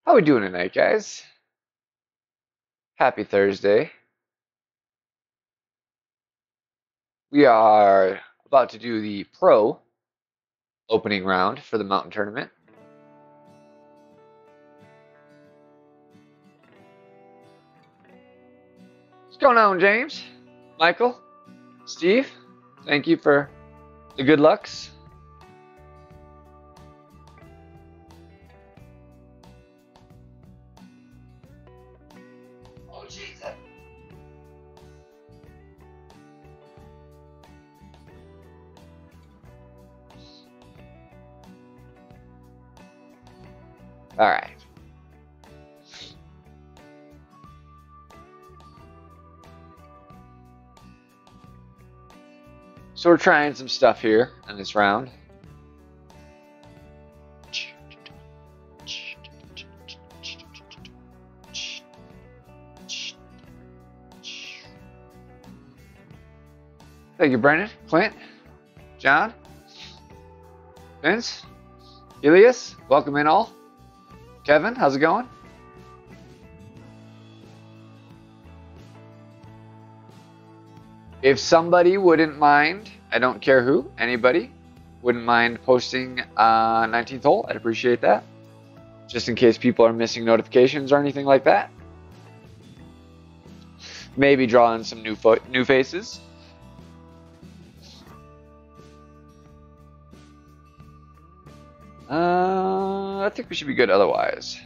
How we doing tonight, guys? Happy Thursday. We are about to do the pro opening round for the Mountain Tournament. What's going on, James? Michael? Steve? Thank you for the good lucks. Oh, Jesus. All right. So we're trying some stuff here in this round. Thank you, Brendan, Clint, John, Vince, Elias. Welcome in all. Kevin, how's it going? If somebody wouldn't mind, I don't care who, anybody, wouldn't mind posting 19th hole, I'd appreciate that. Just in case people are missing notifications or anything like that. Maybe draw in some new faces. I think we should be good otherwise.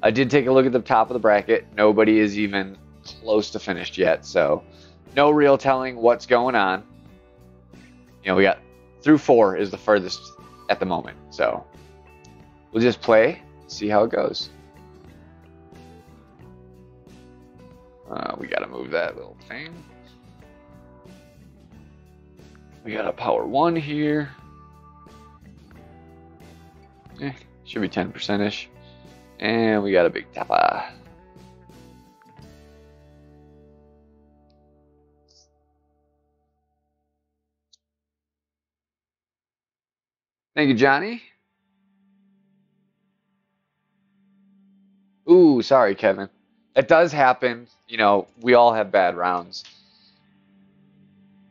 I did take a look at the top of the bracket. Nobody is even close to finished yet, so no real telling what's going on. You know, we got through 4 is the furthest at the moment, so we'll just play, see how it goes. We gotta move that little thing. We got a power 1 here. Should be 10%-ish. And we got a big tapper. Thank you, Johnny. Ooh, sorry, Kevin. It does happen. You know, we all have bad rounds.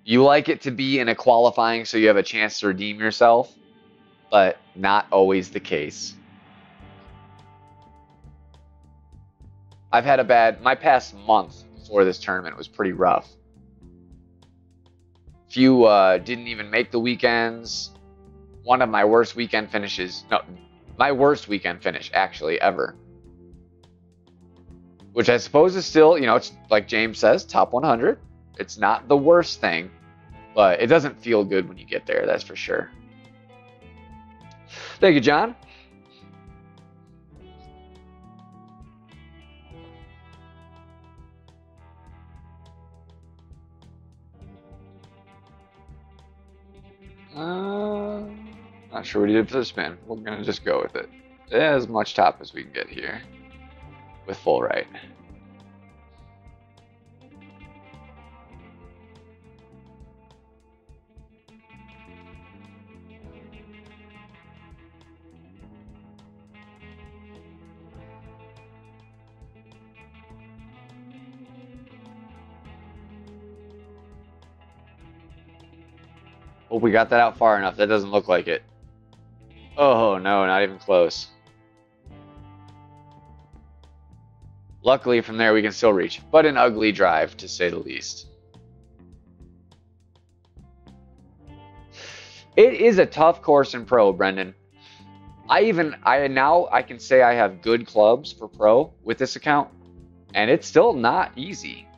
You like it to be in a qualifying so you have a chance to redeem yourself, but not always the case. I've had my past month before this tournament was pretty rough. Few didn't even make the weekends. One of my worst weekend finishes, no, my worst weekend finish actually ever. Which I suppose is still, you know, it's like James says, top 100. It's not the worst thing, but it doesn't feel good when you get there, that's for sure. Thank you, John. Not sure what he did for the spin. We're going to just go with it. As much top as we can get here with full right. Hope we got that out far enough. That doesn't look like it. Oh, no, not even close. Luckily, from there, we can still reach. But an ugly drive, to say the least. It is a tough course in pro, Brendan. Now I can say I have good clubs for pro with this account. And it's still not easy.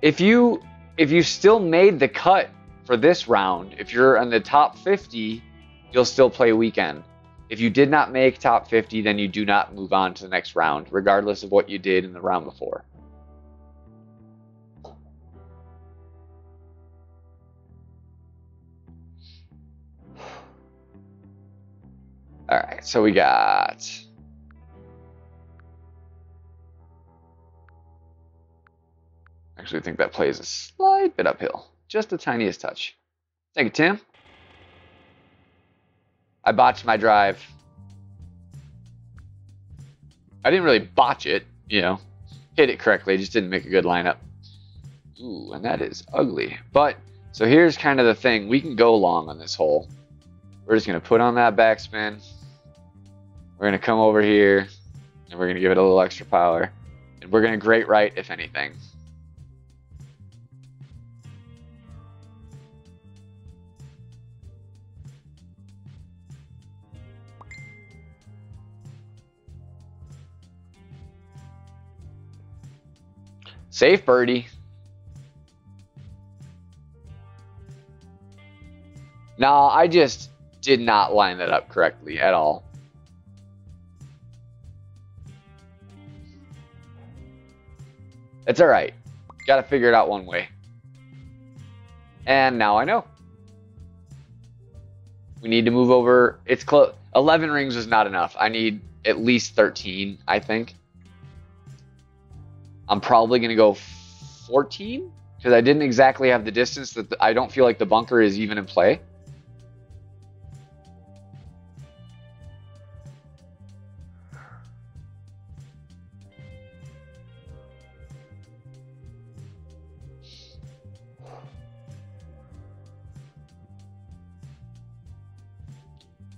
If you still made the cut for this round, if you're in the top 50, you'll still play weekend. If you did not make top 50, then you do not move on to the next round, regardless of what you did in the round before. All right, so we got Actually, I think that plays a slight bit uphill. Just the tiniest touch. Thank you, Tim. I botched my drive. I didn't really botch it, you know. Hit it correctly, just didn't make a good lineup. Ooh, and that is ugly. But, so here's kind of the thing. We can go long on this hole. We're just going to put on that backspin. We're going to come over here, and we're going to give it a little extra power. And we're going to grate right, if anything. Safe birdie. No, I just did not line that up correctly at all. It's all right. Got to figure it out one way. And now I know. We need to move over. It's close. 11 rings was not enough. I need at least 13, I think. I'm probably going to go 14 because I didn't exactly have the distance that I don't feel like the bunker is even in play.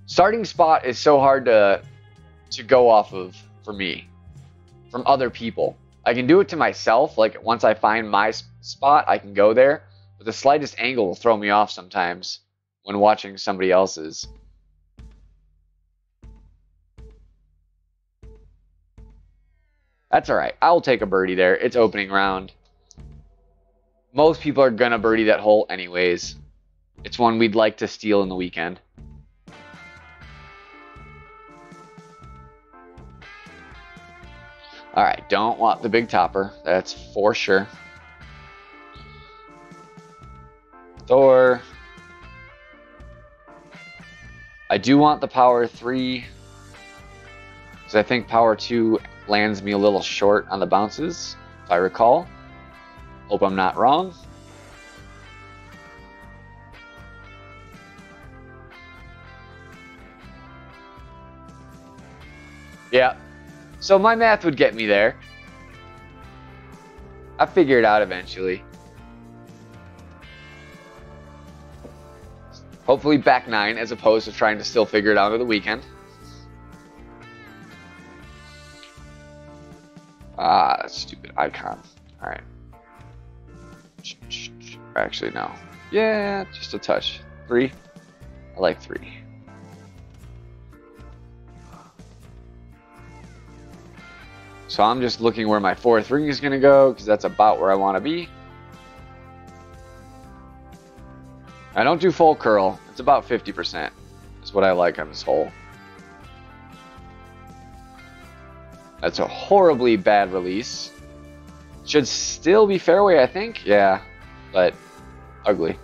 Starting spot is so hard to go off of for me from other people. I can do it to myself, like once I find my spot, I can go there. But the slightest angle will throw me off sometimes when watching somebody else's. That's all right. I'll take a birdie there. It's opening round. Most people are going to birdie that hole anyways. It's one we'd like to steal in the weekend. All right, don't want the big topper. That's for sure. Thor. I do want the power 3 because I think power 2 lands me a little short on the bounces, if I recall. Hope I'm not wrong. Yeah. So my math would get me there. I figure it out eventually. Hopefully back 9 as opposed to trying to still figure it out over the weekend. Ah, stupid icon. All right. Actually, no. Yeah, just a touch. 3. I like 3. So I'm just looking where my 4th ring is going to go because that's about where I want to be. I don't do full curl. It's about 50%. That's what I like on this hole. That's a horribly bad release. Should still be fairway, I think. Yeah, but ugly.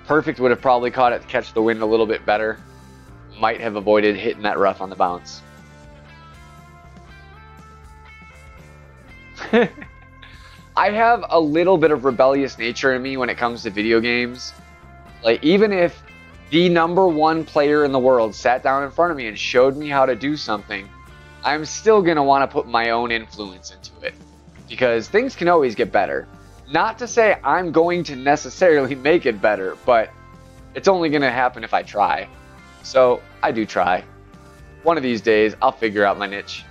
Perfect would have probably caught it to catch the wind a little bit better. Might have avoided hitting that rough on the bounce. I have a little bit of rebellious nature in me when it comes to video games. Like, even if the #1 player in the world sat down in front of me and showed me how to do something, I'm still going to want to put my own influence into it. Because things can always get better. Not to say I'm going to necessarily make it better, but it's only going to happen if I try. So, I do try. One of these days, I'll figure out my niche.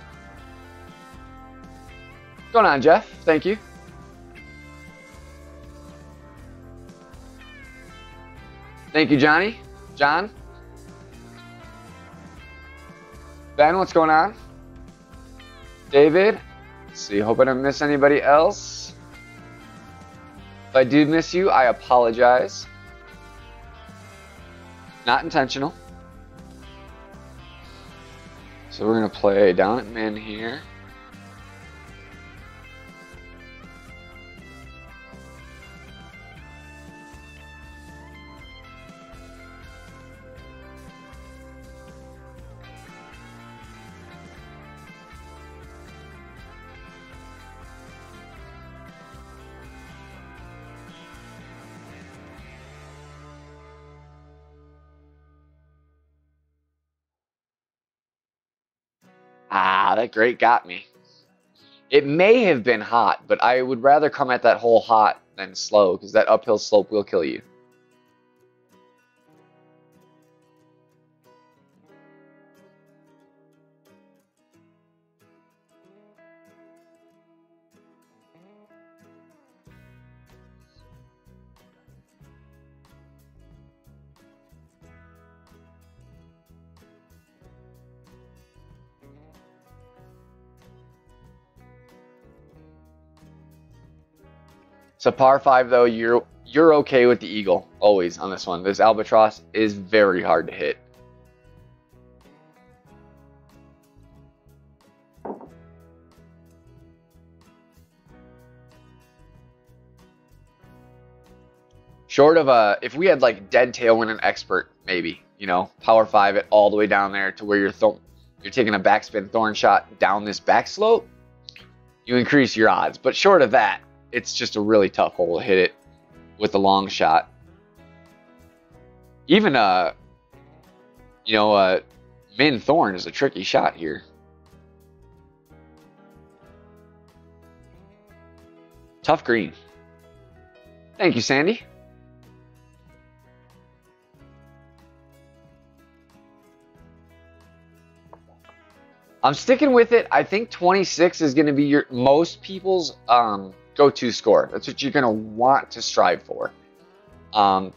What's going on, Jeff? Thank you. Thank you, Johnny. John? Ben, what's going on? David? Let's see, hope I don't miss anybody else. If I do miss you, I apologize. Not intentional. So we're going to play down at min here. Ah, that grate got me. It may have been hot, but I would rather come at that hole hot than slow, because that uphill slope will kill you. So par 5 though, you're okay with the eagle always on this one. This albatross is very hard to hit. Short of if we had like dead tailwind and expert, maybe, you know, power 5 it all the way down there to where you're taking a backspin thorn shot down this back slope, you increase your odds. But short of that, it's just a really tough hole to hit it with a long shot. Even min thorn is a tricky shot here. Tough green. Thank you, Sandy. I'm sticking with it. I think 26 is going to be most people's go-to score. That's what you're going to want to strive for.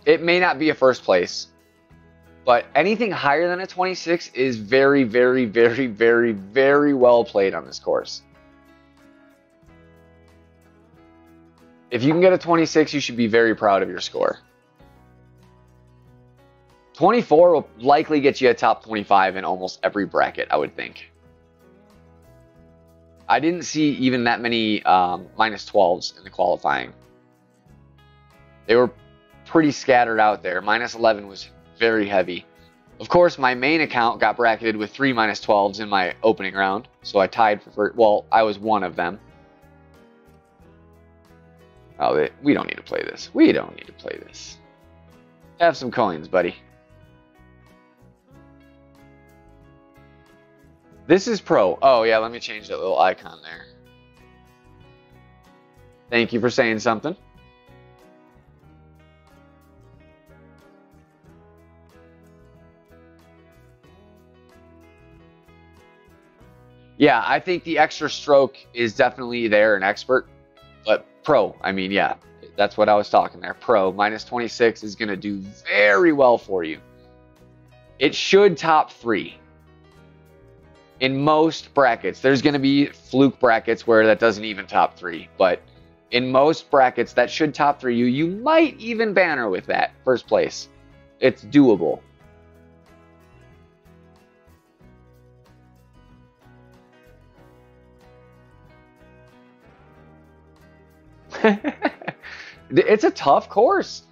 It may not be a first place, but anything higher than a 26 is very, very, very, very, very well played on this course. If you can get a 26, you should be very proud of your score. 24 will likely get you a top 25 in almost every bracket, I would think. I didn't see even that many minus 12s in the qualifying. They were pretty scattered out there. Minus 11 was very heavy. Of course, my main account got bracketed with 3 minus 12s in my opening round, so I tied for first. Well, I was one of them. Oh, we don't need to play this. We don't need to play this. Have some coins, buddy. This is pro. Oh, yeah, let me change that little icon there. Thank you for saying something. Yeah, I think the extra stroke is definitely there in expert, but pro, I mean, yeah, that's what I was talking there. Pro, minus 26 is going to do very well for you. It should top 3. In most brackets, there's going to be fluke brackets where that doesn't even top 3, but in most brackets that should top 3 you. You might even banner with that first place. It's doable. It's a tough course.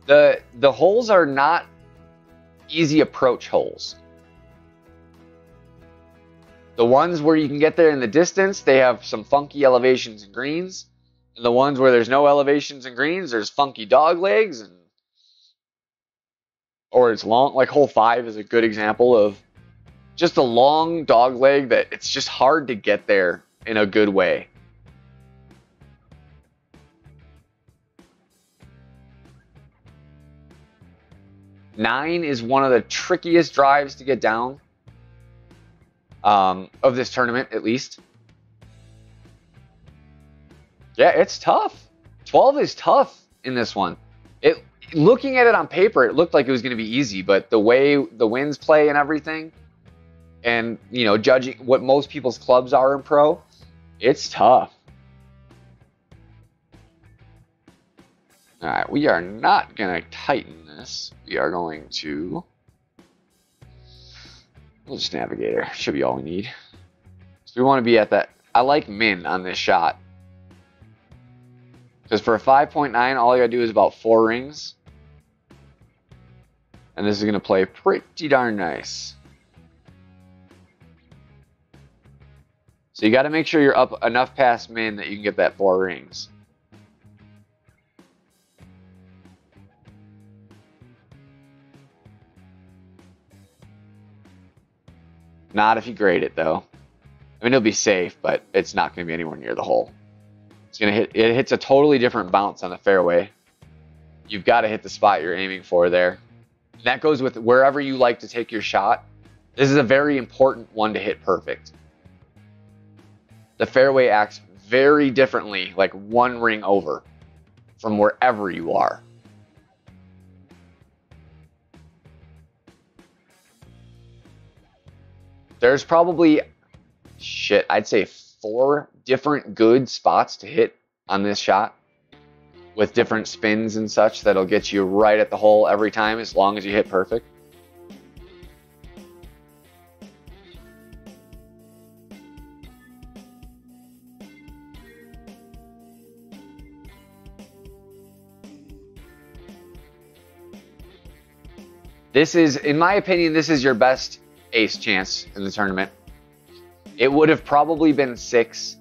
The holes are not easy approach holes. The ones where you can get there in the distance, they have some funky elevations and greens. And the ones where there's no elevations and greens, there's funky dog legs. Or it's long, like hole 5 is a good example of just a long dog leg that it's just hard to get there in a good way. Nine is one of the trickiest drives to get down. Of this tournament, at least. Yeah, it's tough. 12 is tough in this one. Looking at it on paper, it looked like it was going to be easy, but the way the winds play and everything, and, you know, judging what most people's clubs are in pro, it's tough. All right, we are not going to tighten this. We are going to... We'll just navigator. Should be all we need. So we want to be at that. I like min on this shot. Because for a 5.9, all you got to do is about 4 rings. And this is going to play pretty darn nice. So you got to make sure you're up enough past min that you can get that 4 rings. Not if you grade it, though. I mean, it'll be safe, but it's not going to be anywhere near the hole. It's going to hit. It hits a totally different bounce on the fairway. You've got to hit the spot you're aiming for there. And that goes with wherever you like to take your shot. This is a very important one to hit perfect. The fairway acts very differently, like one ring over from wherever you are. There's probably, I'd say 4 different good spots to hit on this shot with different spins and such that'll get you right at the hole every time as long as you hit perfect. This is, in my opinion, this is your best ace chance in the tournament. It would have probably been 6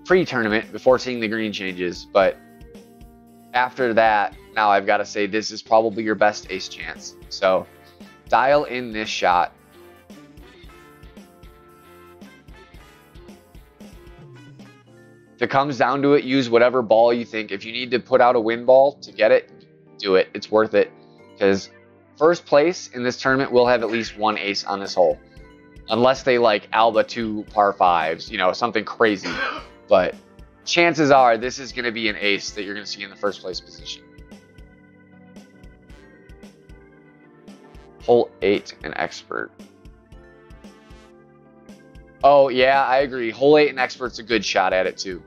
pre-tournament before seeing the green changes, but after that, now I've got to say this is probably your best ace chance. So dial in this shot. If it comes down to it, use whatever ball you think. If you need to put out a win ball to get it, do it. It's worth it, because first place in this tournament will have at least 1 ace on this hole. Unless they like Alba 2 par 5s, you know, something crazy. But chances are this is going to be an ace that you're going to see in the first place position. Hole 8 and expert. Oh, yeah, I agree. Hole 8 and expert's a good shot at it, too.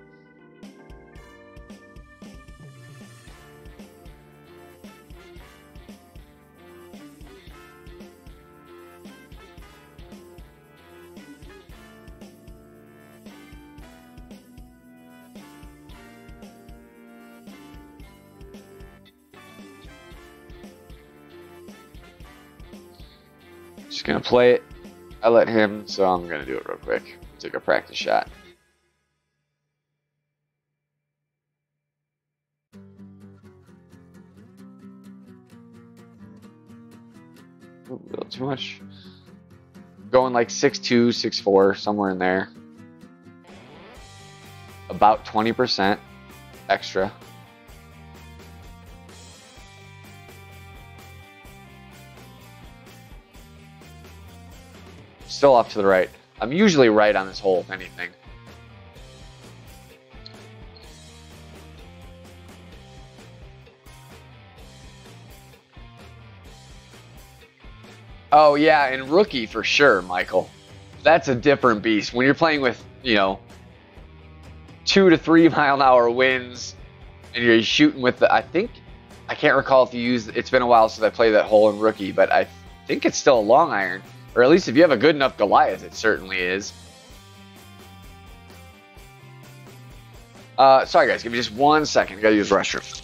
Just gonna play it. I let him, so I'm gonna do it real quick. Take a practice shot. A little too much. Going like 6'2", 6'4", somewhere in there. About 20% extra. Still off to the right. I'm usually right on this hole, if anything. Oh, yeah, and rookie for sure, Michael. That's a different beast. When you're playing with, you know, 2 to 3 mile an hour winds, and you're shooting with the, I can't recall if you used, it's been a while since I played that hole in rookie, but I think it's still a long iron. Or at least if you have a good enough Goliath, it certainly is. Sorry guys, give me just 1 second. Gotta use the restroom.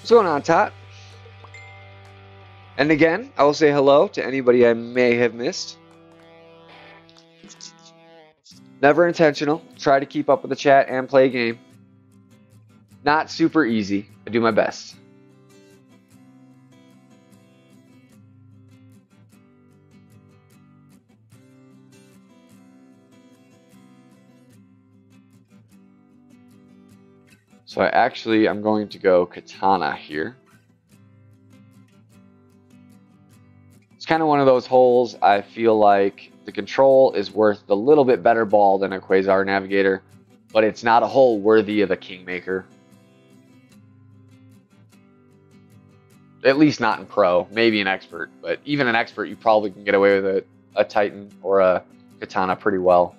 What's going on, Tot? And again, I will say hello to anybody I may have missed. Never intentional. Try to keep up with the chat and play a game. Not super easy. I do my best. So I'm going to go Katana here. It's kind of one of those holes I feel like the control is worth a little bit better ball than a Quasar Navigator, but it's not a hole worthy of a Kingmaker. At least not in pro, maybe an expert, but even an expert, you probably can get away with a Titan or a Katana pretty well.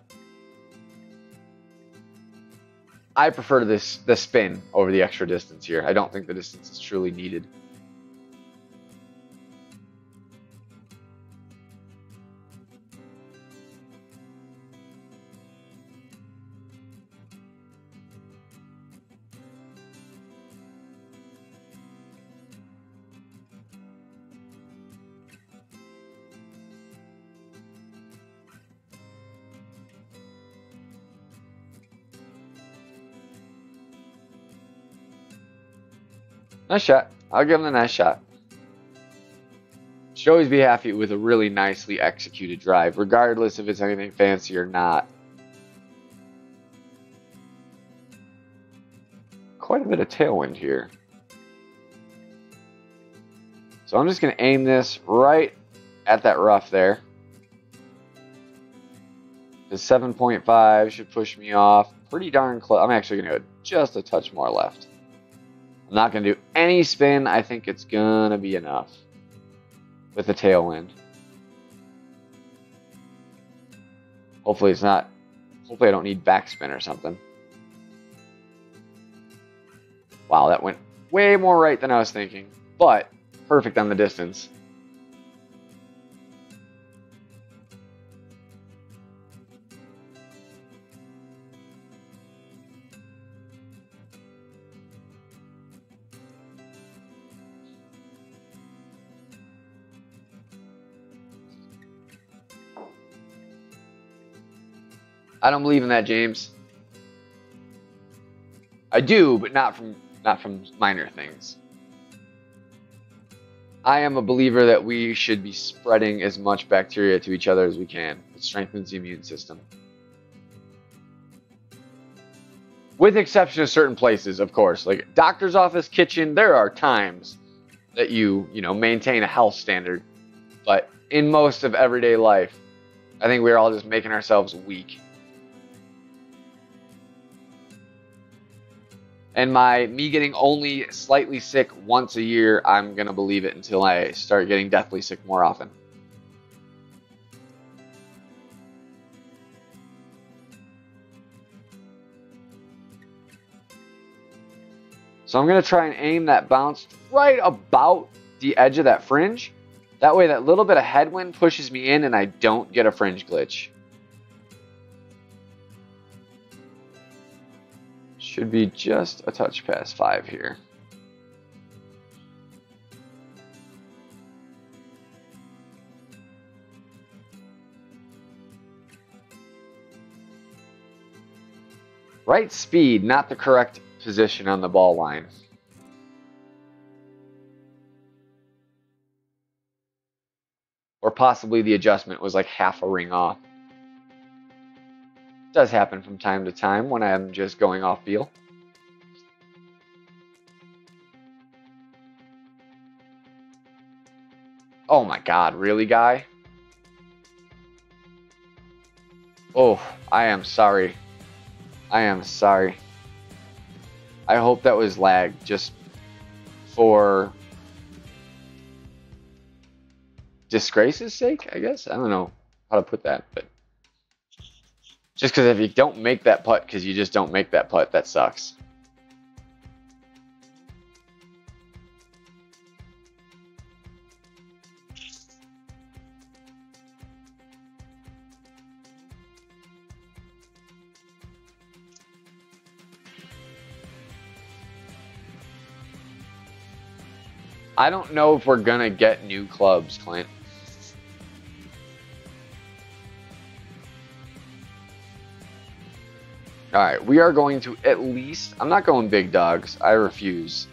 I prefer the spin over the extra distance here. I don't think the distance is truly needed. Nice shot. I'll give him a nice shot. Should always be happy with a really nicely executed drive, regardless if it's anything fancy or not. Quite a bit of tailwind here. So I'm just going to aim this right at that rough there. The 7.5 should push me off pretty darn close. I'm actually going to go just a touch more left. I'm not going to do any spin. I think it's going to be enough with the tailwind. Hopefully it's not. Hopefully I don't need backspin or something. Wow, that went way more right than I was thinking. But perfect on the distance. I don't believe in that, James. I do, but not from minor things. I am a believer that we should be spreading as much bacteria to each other as we can. It strengthens the immune system. With exception of certain places, of course, like doctor's office, kitchen, there are times that you maintain a health standard. But in most of everyday life, I think we're all just making ourselves weak. And me getting only slightly sick once a year, I'm going to believe it until I start getting deathly sick more often. So I'm going to try and aim that bounce right about the edge of that fringe. That way that little bit of headwind pushes me in and I don't get a fringe glitch. Should be just a touch past 5 here. Right speed, not the correct position on the ball line. Or possibly the adjustment was like half a ring off. Does happen from time to time when I'm just going off feel. Oh my God, really, guy? Oh, I am sorry. I am sorry. I hope that was lag just for disgrace's sake, I guess. I don't know how to put that, but just because if you don't make that putt because you just don't make that putt, that sucks. I don't know if we're going to get new clubs, Clint. All right, we are going to at least, I'm not going big dogs, I refuse.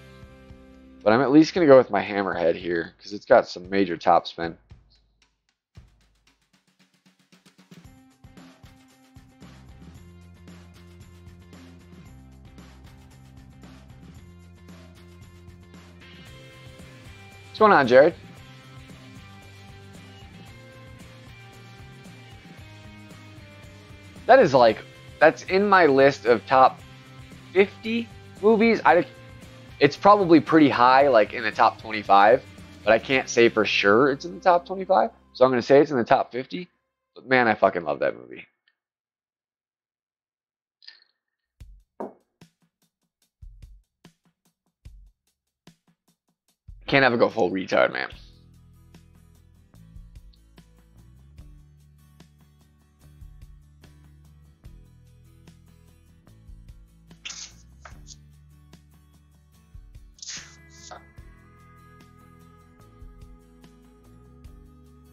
But I'm at least going to go with my hammerhead here because it's got some major topspin. What's going on, Jared? That is like, that's in my list of top 50 movies. It's probably pretty high, like in the top 25, but I can't say for sure it's in the top 25. So I'm going to say it's in the top 50. But man, I fucking love that movie. Can't ever go full retard, man.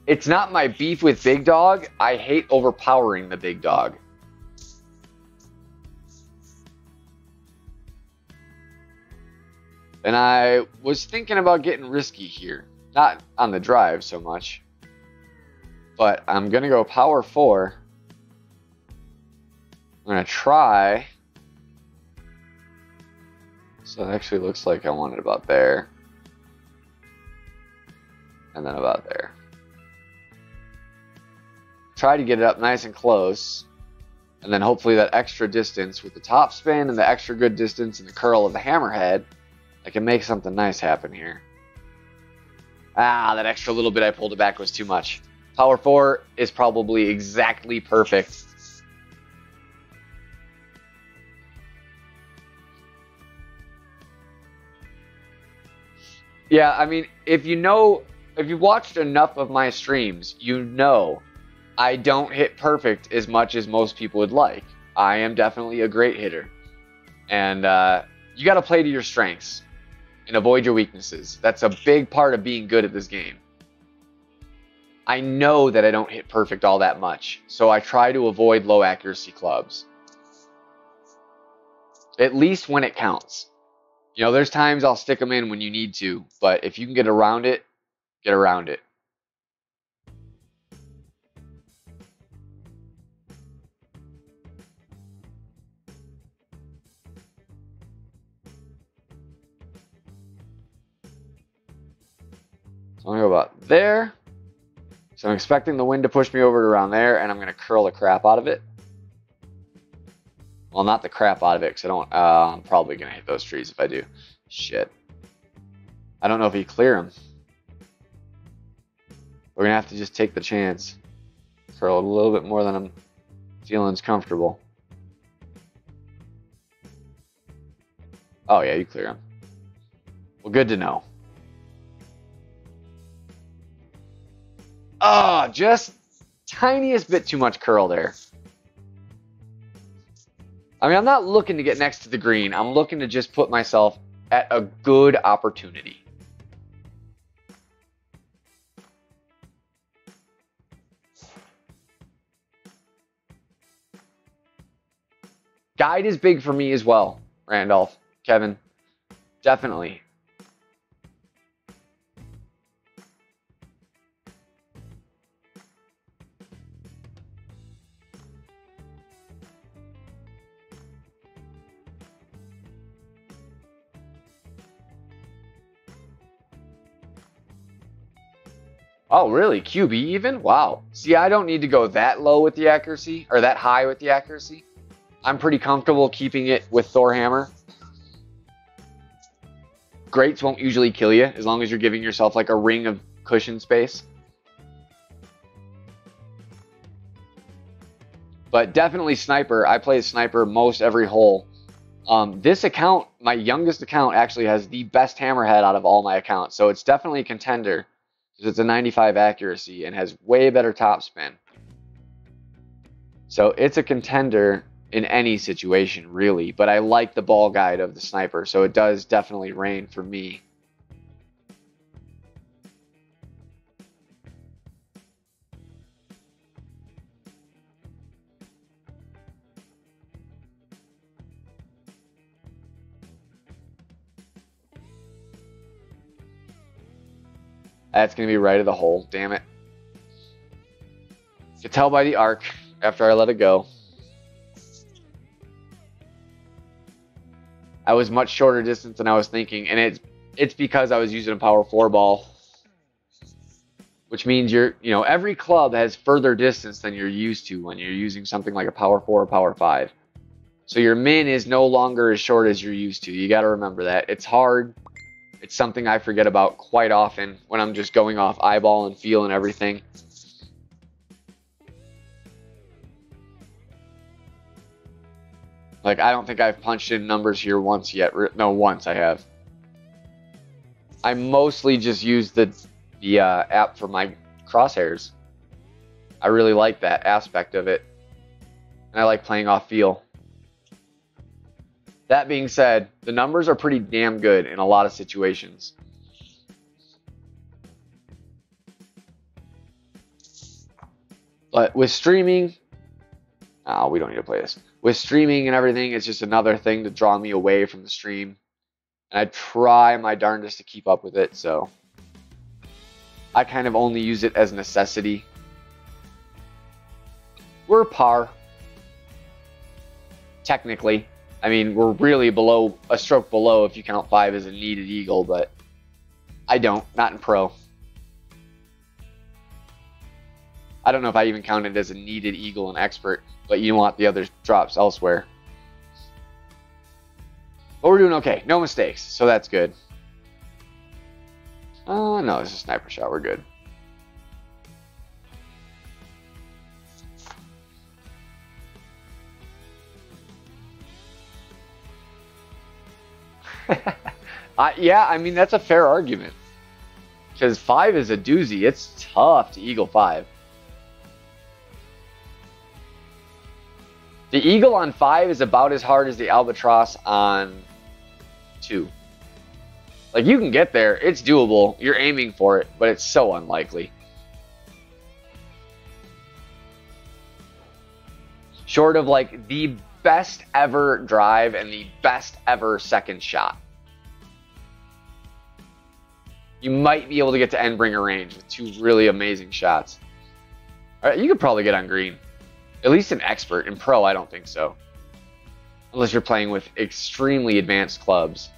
It's not my beef with Big Dog. I hate overpowering the big dog. And I was thinking about getting risky here. Not on the drive so much. But I'm going to go power 4. I'm going to try. So it actually looks like I want it about there. And then about there. Try to get it up nice and close. And then hopefully that extra distance with the top spin and the extra good distance and the curl of the hammerhead, I can make something nice happen here. Ah, that extra little bit I pulled it back was too much. Power 4 is probably exactly perfect. Yeah, I mean, if you've watched enough of my streams, you know I don't hit perfect as much as most people would like. I am definitely a great hitter. And you got to play to your strengths and avoid your weaknesses. That's a big part of being good at this game. I know that I don't hit perfect all that much, so I try to avoid low accuracy clubs. At least when it counts. You know, there's times I'll stick them in when you need to, but if you can get around it, get around it. So I'm going to go about there. So I'm expecting the wind to push me over to around there, and I'm going to curl the crap out of it. Well, not the crap out of it, because I don't. I'm probably going to hit those trees if I do. Shit. I don't know if you clear them. We're going to have to just take the chance. Curl it a little bit more than I'm feeling is comfortable. Oh, yeah, you clear them. Well, good to know. Oh, just tiniest bit too much curl there. I mean, I'm not looking to get next to the green. I'm looking to just put myself at a good opportunity. Guide is big for me as well, Randolph, Kevin. Definitely. Oh, really? QB even? Wow. See, I don't need to go that low with the accuracy, or that high with the accuracy. I'm pretty comfortable keeping it with Thor Hammer. Greats won't usually kill you, as long as you're giving yourself like a ring of cushion space. But definitely Sniper. I play Sniper most every hole. This account, my youngest account, actually has the best hammerhead out of all my accounts. So it's definitely a contender. It's a 95 accuracy and has way better top spin. So it's a contender in any situation, really. But I like the ball guide of the Sniper, so it does definitely reign for me. That's going to be right of the hole. Damn it. You can tell by the arc after I let it go. I was much shorter distance than I was thinking, and it's because I was using a power 4 ball. Which means every club has further distance than you're used to when you're using something like a power 4 or power 5. So your min is no longer as short as you're used to. You got to remember that. It's hard. It's something I forget about quite often when I'm just going off eyeball and feel and everything. Like, I don't think I've punched in numbers here once yet. No, once I have. I mostly just use the app for my crosshairs. I really like that aspect of it. And I like playing off feel. That being said, the numbers are pretty damn good in a lot of situations. But with streaming, oh, we don't need to play this. With streaming and everything, it's just another thing to draw me away from the stream. And I try my darndest to keep up with it, so I kind of only use it as necessity. We're par. Technically. I mean, we're really below, a stroke below if you count 5 as a needed eagle, but I don't, not in pro. I don't know if I even count it as a needed eagle in expert, but you want the other drops elsewhere. But we're doing okay, no mistakes, so that's good. Oh, no, it's a sniper shot, we're good. Yeah, I mean, that's a fair argument. Because 5 is a doozy. It's tough to eagle 5. The eagle on 5 is about as hard as the albatross on 2. Like, you can get there. It's doable. You're aiming for it, but it's so unlikely. Short of, like, the best ever drive and the best ever second shot. You might be able to get to Endbringer range with 2 really amazing shots. All right, you could probably get on green. At least in expert. In pro, I don't think so. Unless you're playing with extremely advanced clubs.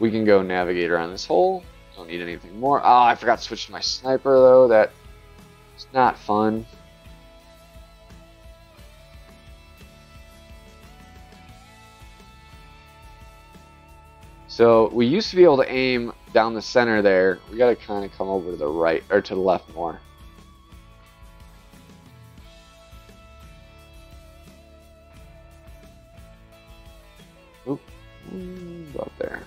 We can go navigate around this hole. Don't need anything more. Oh, I forgot to switch to my sniper, though. That's not fun. So we used to be able to aim down the center there. We got to kind of come over to the right, or to the left more. Oop, about there.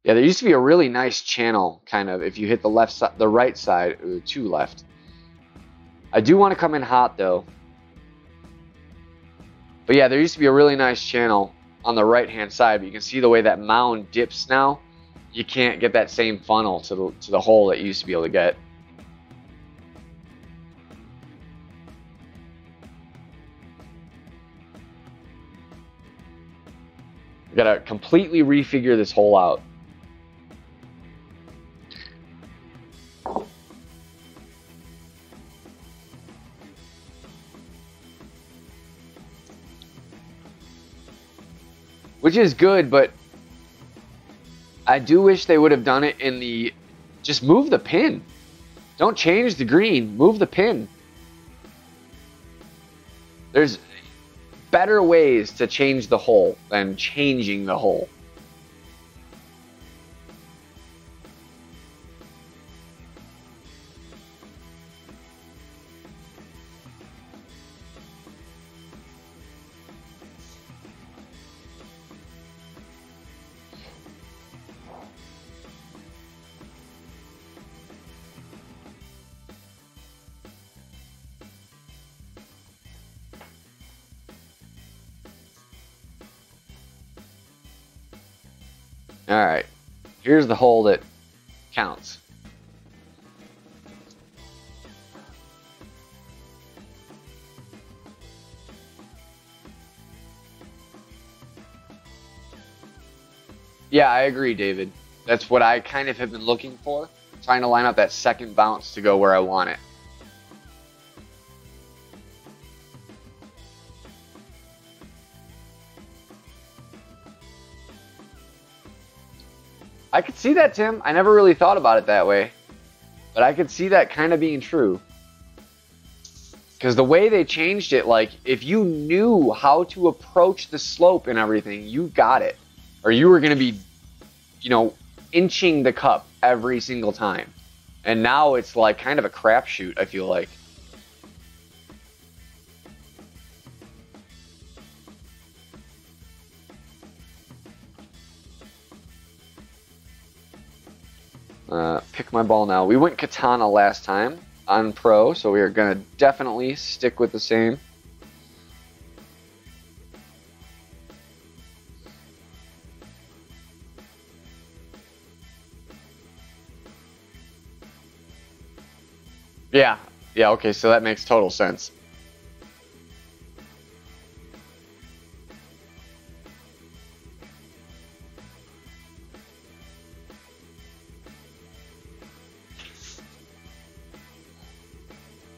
Yeah, there used to be a really nice channel, kind of, if you hit the left side, the right side, ooh, 2 left. I do want to come in hot, though. But yeah, there used to be a really nice channel on the right-hand side, but you can see the way that mound dips now. You can't get that same funnel to the hole that you used to be able to get. We gotta completely refigure this hole out. Which is good, but I do wish they would have done it in the... Just move the pin. Don't change the green. Move the pin. There's better ways to change the hole than changing the hole. Alright, here's the hole that counts. Yeah, I agree, David. That's what I kind of have been looking for, trying to line up that second bounce to go where I want it. I could see that, Tim. I never really thought about it that way, but I could see that kind of being true. Because the way they changed it, like, if you knew how to approach the slope and everything, you got it. Or you were going to be, you know, inching the cup every single time. And now it's like kind of a crapshoot, I feel like. Pick my ball now. We went Katana last time on Pro, so we are going to definitely stick with the same. Yeah, okay, so that makes total sense.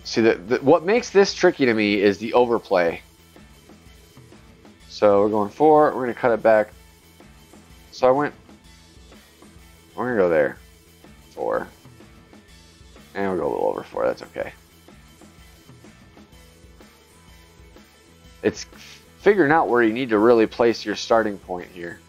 See, what makes this tricky to me is the overplay. So we're going 4, we're going to cut it back. So we're going to go there, 4. And we'll go a little over 4, that's okay. It's figuring out where you need to really place your starting point here.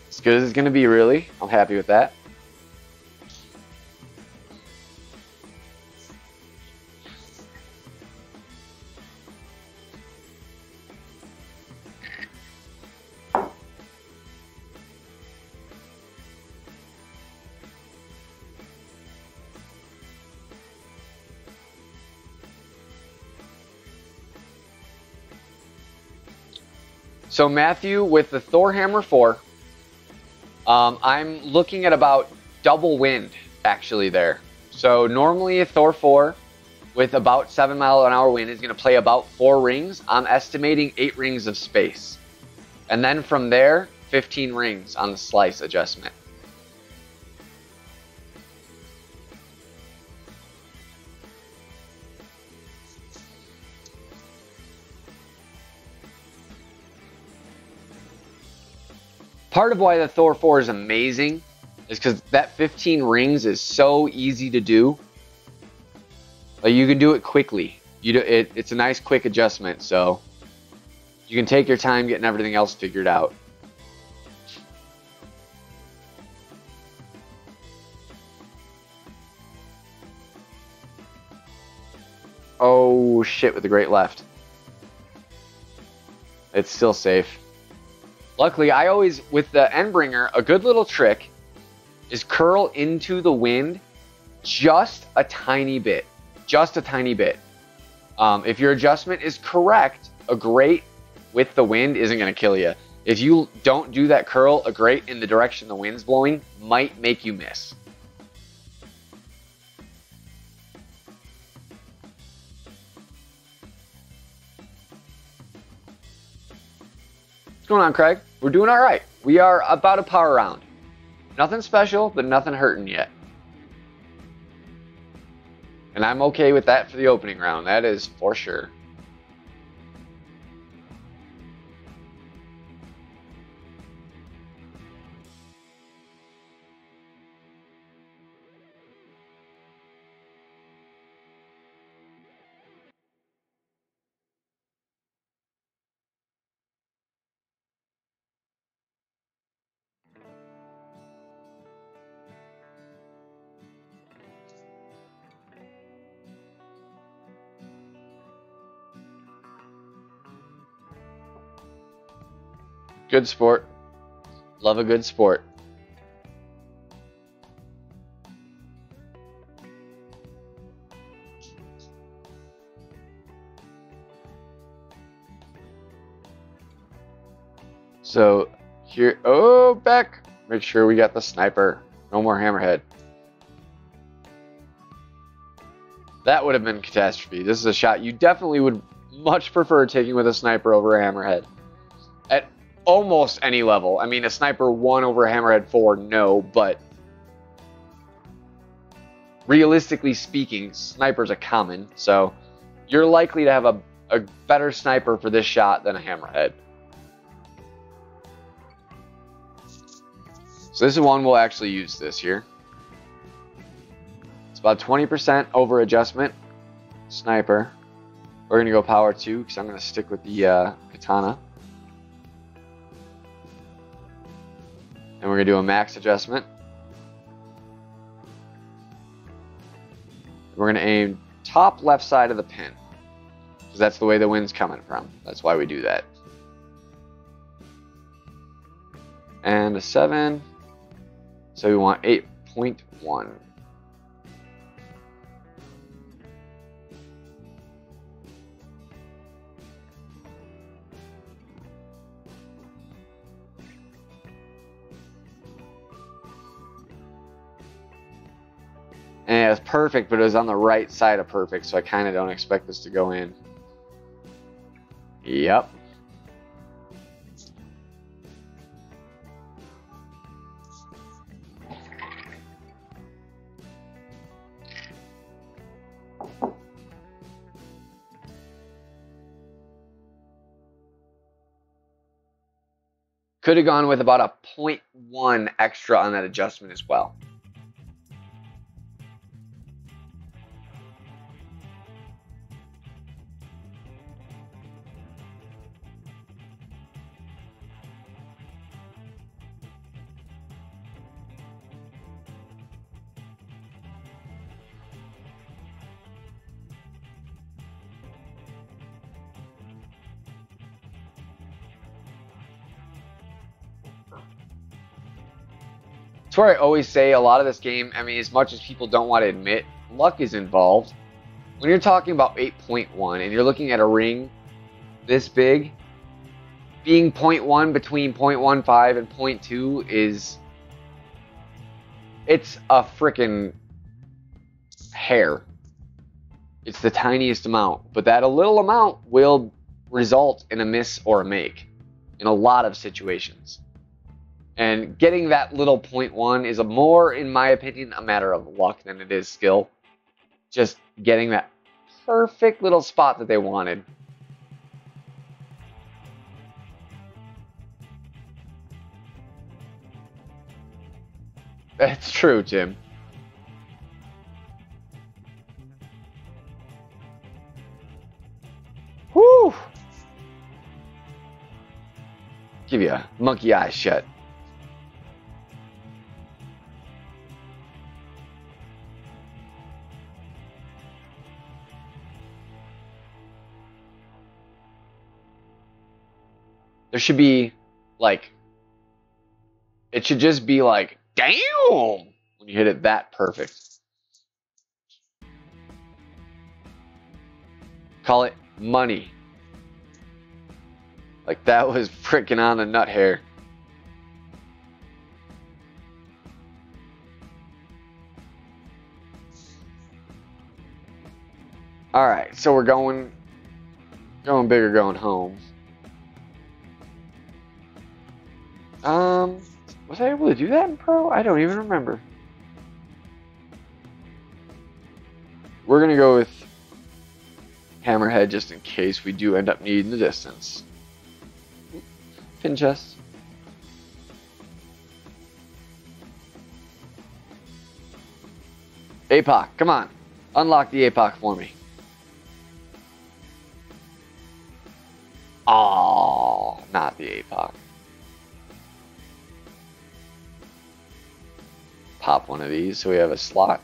As good as it's going to be, really. I'm happy with that. So Matthew, with the Thor Hammer 4, I'm looking at about double wind actually there. So normally a Thor 4 with about 7-mile-an-hour wind is going to play about 4 rings. I'm estimating 8 rings of space. And then from there, 15 rings on the slice adjustment. Part of why the Thor 4 is amazing is because that 15 rings is so easy to do. Like, you can do it quickly. It's a nice quick adjustment, so you can take your time getting everything else figured out. Oh shit, with the great left. It's still safe. Luckily, I always, with the Endbringer, a good little trick is curl into the wind just a tiny bit. Just a tiny bit. If your adjustment is correct, a great with the wind isn't going to kill you. If you don't do that curl, a great in the direction the wind's blowing might make you miss. What's going on, Craig? We're doing all right. We are about a power round. Nothing special, but nothing hurting yet. And I'm okay with that for the opening round. That is for sure. Good sport. Love a good sport. So here, oh, back. Make sure we got the sniper. No more hammerhead. That would have been catastrophe. This is a shot you definitely would much prefer taking with a sniper over a hammerhead. At almost any level. I mean, a sniper 1 over a hammerhead 4, no, but realistically speaking, snipers are common, so you're likely to have a better sniper for this shot than a hammerhead. So this is one we'll actually use this year. It's about 20% over adjustment. Sniper. We're going to go power 2 because I'm going to stick with the katana. And we're going to do a max adjustment. We're going to aim top left side of the pin. Because that's the way the wind's coming from. That's why we do that. And a 7. So we want 8.1. And it was perfect, but it was on the right side of perfect, so I kind of don't expect this to go in. Yep. Could have gone with about a 0.1 extra on that adjustment as well. That's where I always say a lot of this game, I mean, as much as people don't want to admit, luck is involved. When you're talking about 8.1 and you're looking at a ring this big, being 0.1 between 0.15 and 0.2 is, it's a freaking hair. It's the tiniest amount, but that a little amount will result in a miss or a make in a lot of situations. And getting that little 0.1 is a more, in my opinion, a matter of luck than it is skill. Just getting that perfect little spot that they wanted. That's true, Tim. Whew! Give you a monkey eye shut. There should be, like, it should just be like, damn, when you hit it that perfect. Call it money. Like, that was freaking on the nut hair. Alright, so we're going big or going home. Was I able to do that in Pro? I don't even remember. We're gonna go with Hammerhead just in case we do end up needing the distance. Pin chest. APOC, come on. Unlock the APOC for me. Oh, not the APOC. Pop one of these so we have a slot.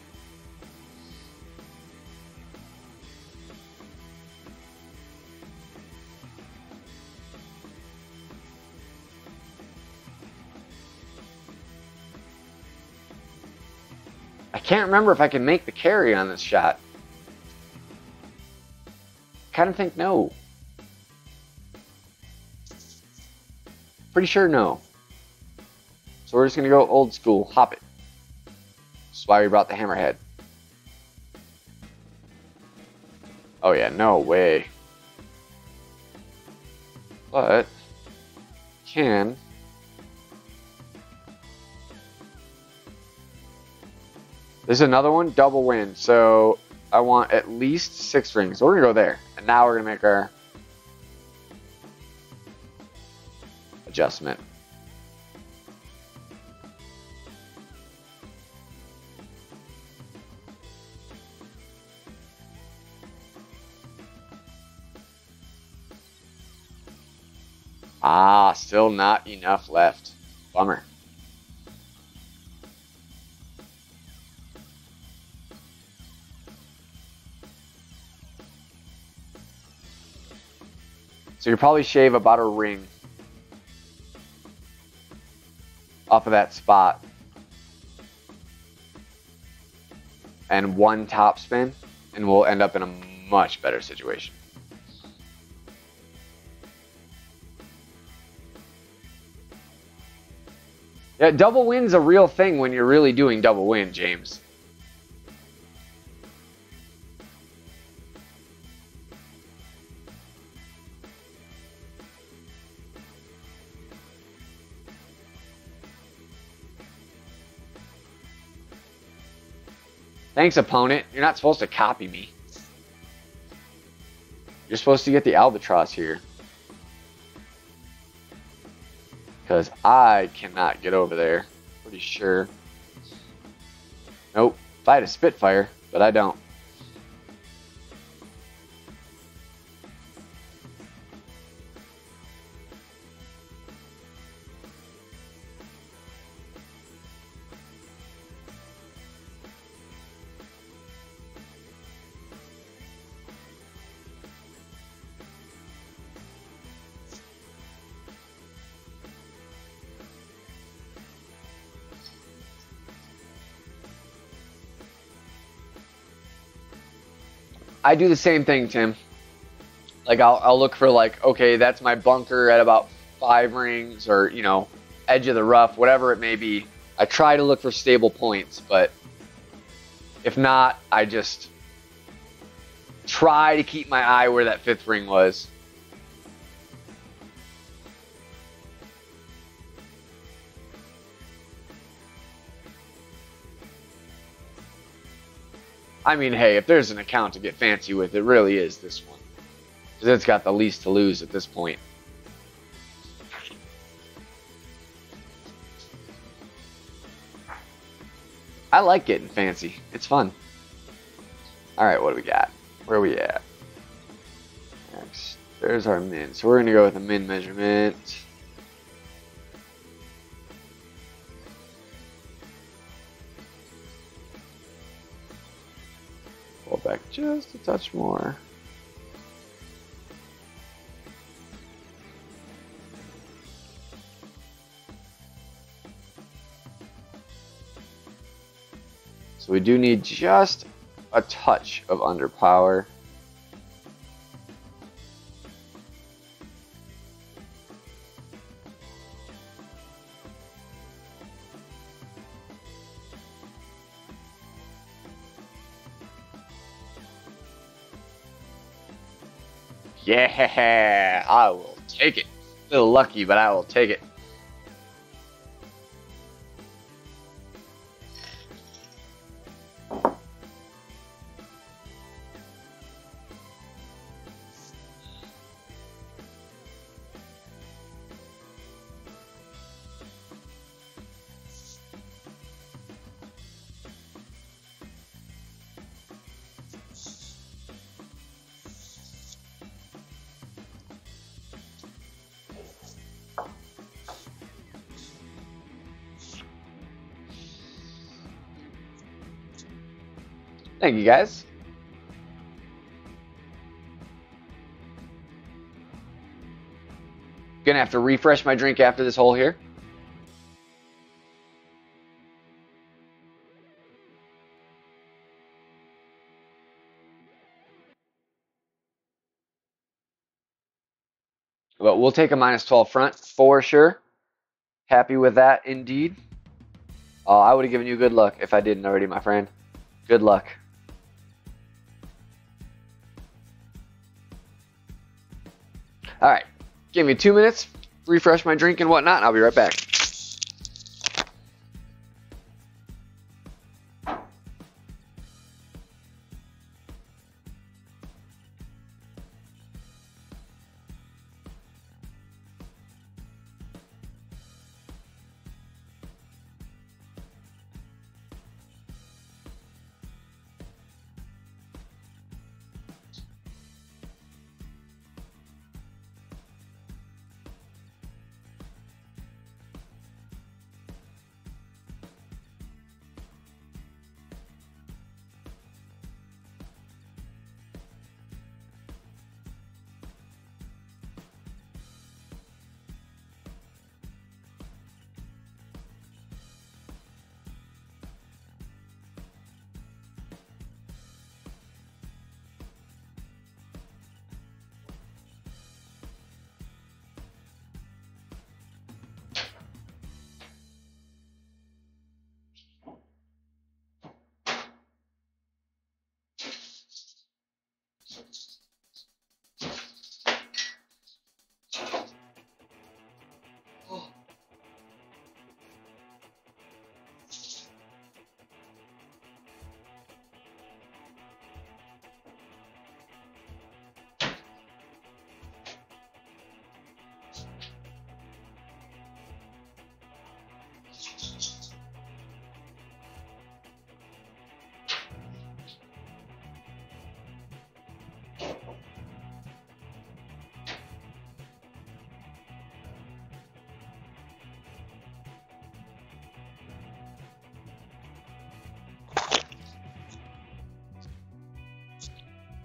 I can't remember if I can make the carry on this shot. I kind of think no. Pretty sure no. So we're just going to go old school. Hop it. That's why we brought the hammerhead. Oh yeah, no way. But can there's another one, double win. So I want at least 6 rings. So we're gonna go there. And now we're gonna make our adjustment. Ah, still not enough left. Bummer. So you probably shave about a ring off of that spot. And 1 top spin, and we'll end up in a much better situation. Yeah, double win's a real thing when you're really doing double win, James. Thanks, opponent. You're not supposed to copy me. You're supposed to get the albatross here. Because I cannot get over there. Pretty sure. Nope. If I had a Spitfire, but I don't. I do the same thing, Tim. Like I'll look for like, okay, that's my bunker at about 5 rings, or you know, edge of the rough, whatever it may be. I try to look for stable points, but if not, I just try to keep my eye where that 5th ring was. I mean, hey, if there's an account to get fancy with, it really is this one. Because it's got the least to lose at this point. I like getting fancy. It's fun. Alright, what do we got? Where are we at? Next, there's our min. So we're going to go with a min measurement. Pull back just a touch more. So we do need just a touch of underpower. Yeah, I will take it. A little lucky, but I will take it. Thank you, guys. Gonna have to refresh my drink after this hole here. But we'll take a -12 front for sure. Happy with that, indeed. Oh, I would have given you good luck if I didn't already, my friend. Good luck. All right, give me 2 minutes, refresh my drink and whatnot, and I'll be right back.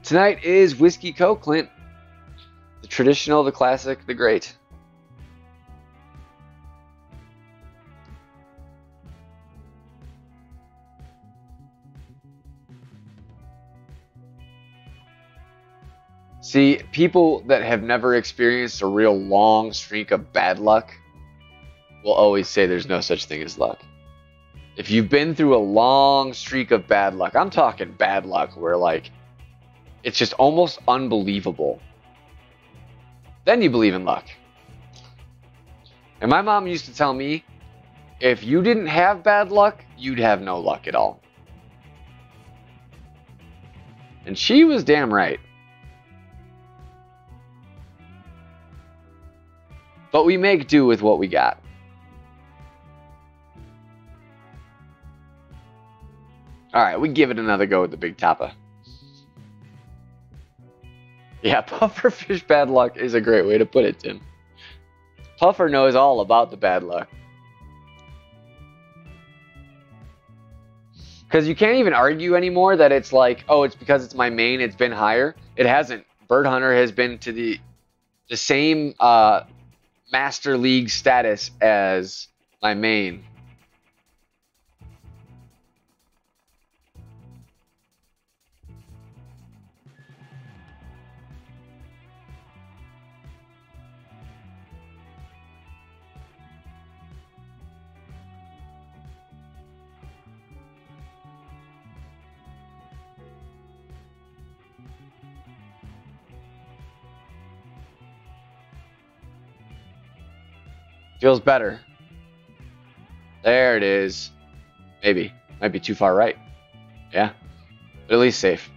Tonight is Whiskey Coke, Clint. The traditional, the classic, the great. See, people that have never experienced a real long streak of bad luck will always say there's no such thing as luck. If you've been through a long streak of bad luck, I'm talking bad luck where like it's just almost unbelievable, then you believe in luck. And my mom used to tell me, if you didn't have bad luck, you'd have no luck at all. And she was damn right. But we make do with what we got. All right, we give it another go with the Big Tappa. Yeah, pufferfish bad luck is a great way to put it, Tim. Puffer knows all about the bad luck. Because you can't even argue anymore that it's like, oh, it's because it's my main, it's been higher. It hasn't. Bird Hunter has been to the same Master League status as my main. Feels better. There it is. Maybe. Might be too far right. Yeah. But at least safe.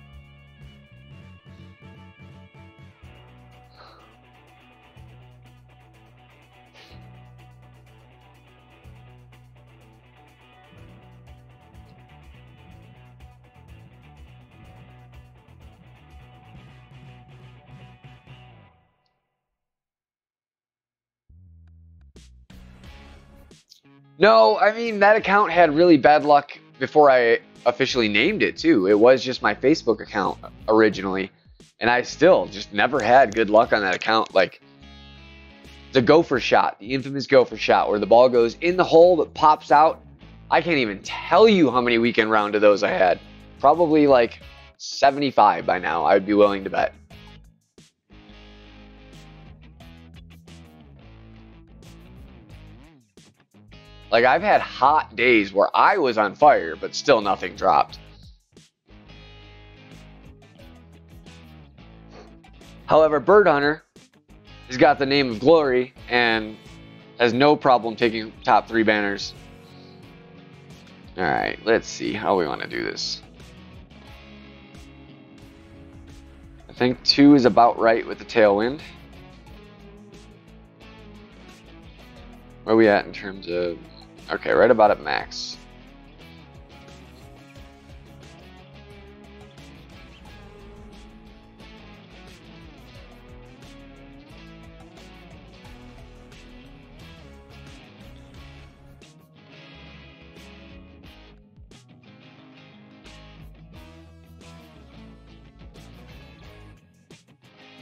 No, I mean, that account had really bad luck before I officially named it, too. It was just my Facebook account originally. And I still just never had good luck on that account. Like, the gopher shot, the infamous gopher shot, where the ball goes in the hole but pops out. I can't even tell you how many weekend round of those I had. Probably like 75 by now, I'd be willing to bet. Like, I've had hot days where I was on fire, but still nothing dropped. However, Bird Hunter has got the name of glory and has no problem taking top 3 banners. All right, let's see how we want to do this. I think 2 is about right with the tailwind. Where are we at in terms of... Okay, right about at max.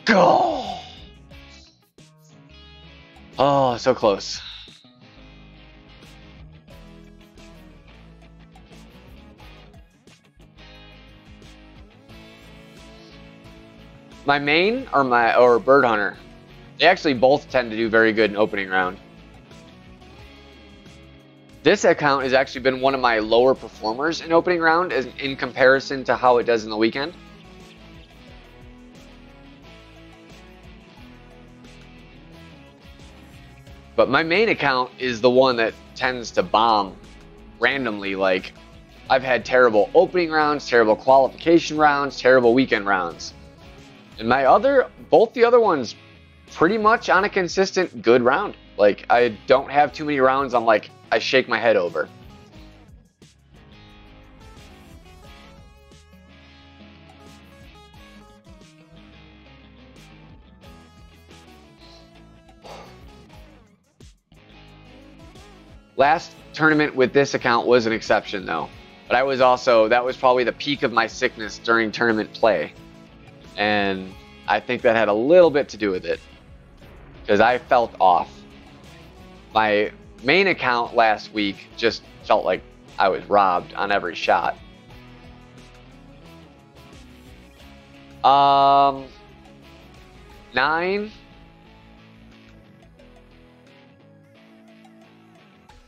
Go! Oh, so close. My main or Bird Hunter, they actually both tend to do very good in opening round. This account has actually been one of my lower performers in opening round in comparison to how it does in the weekend. But my main account is the one that tends to bomb randomly. Like, I've had terrible opening rounds, terrible qualification rounds, terrible weekend rounds. And both the other ones, pretty much on a consistent good round. Like, I don't have too many rounds I'm like, I shake my head over. Last tournament with this account was an exception though. But that was probably the peak of my sickness during tournament play. And I think that had a little bit to do with it, because I felt off. My main account last week just felt like I was robbed on every shot. 9. I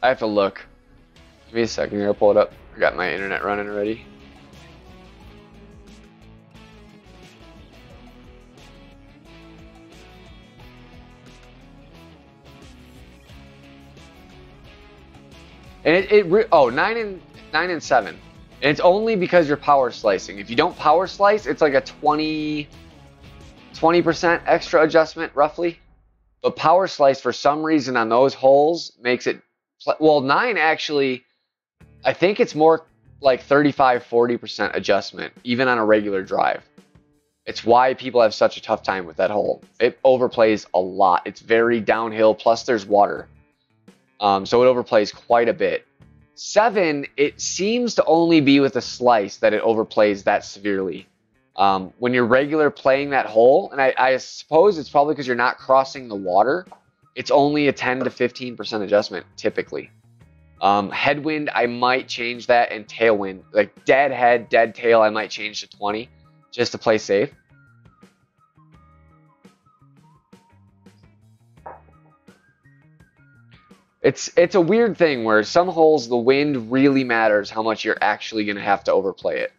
have to look. Give me a second here, I'll pull it up. I got my internet running already. And 9 and 7. And it's only because you're power slicing. If you don't power slice, it's like a 20% extra adjustment, roughly. But power slice, for some reason, on those holes makes it... Well, 9 actually, I think it's more like 35-40% adjustment, even on a regular drive. It's why people have such a tough time with that hole. It overplays a lot. It's very downhill, plus there's water. So it overplays quite a bit. 7, it seems to only be with a slice that it overplays that severely. When you're regular playing that hole, and I suppose it's probably because you're not crossing the water, it's only a 10 to 15% adjustment, typically. Headwind, I might change that, and tailwind. Like dead head, dead tail, I might change to 20, just to play safe. It's a weird thing where some holes, the wind really matters how much you're actually going to have to overplay it.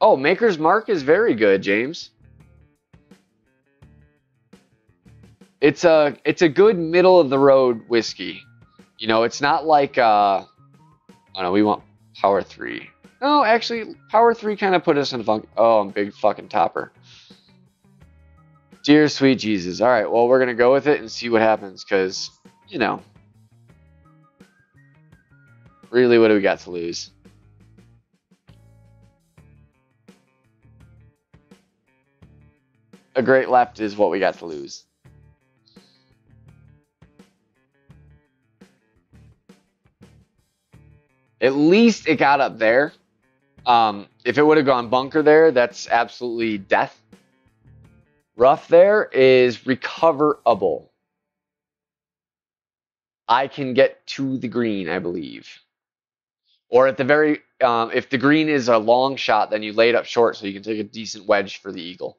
Oh, Maker's Mark is very good, James. It's a good middle of the road whiskey. You know, it's not like oh no, we want Power 3. No, actually, Power 3 kind of put us in a funk. Oh, big fucking topper. Dear sweet Jesus. All right, well, we're going to go with it and see what happens, because, you know, really, what do we got to lose? A great left is what we got to lose. At least it got up there. If it would have gone bunker there, that's absolutely death. Rough there is recoverable. I can get to the green, I believe. Or at the very, if the green is a long shot, then you lay it up short so you can take a decent wedge for the eagle.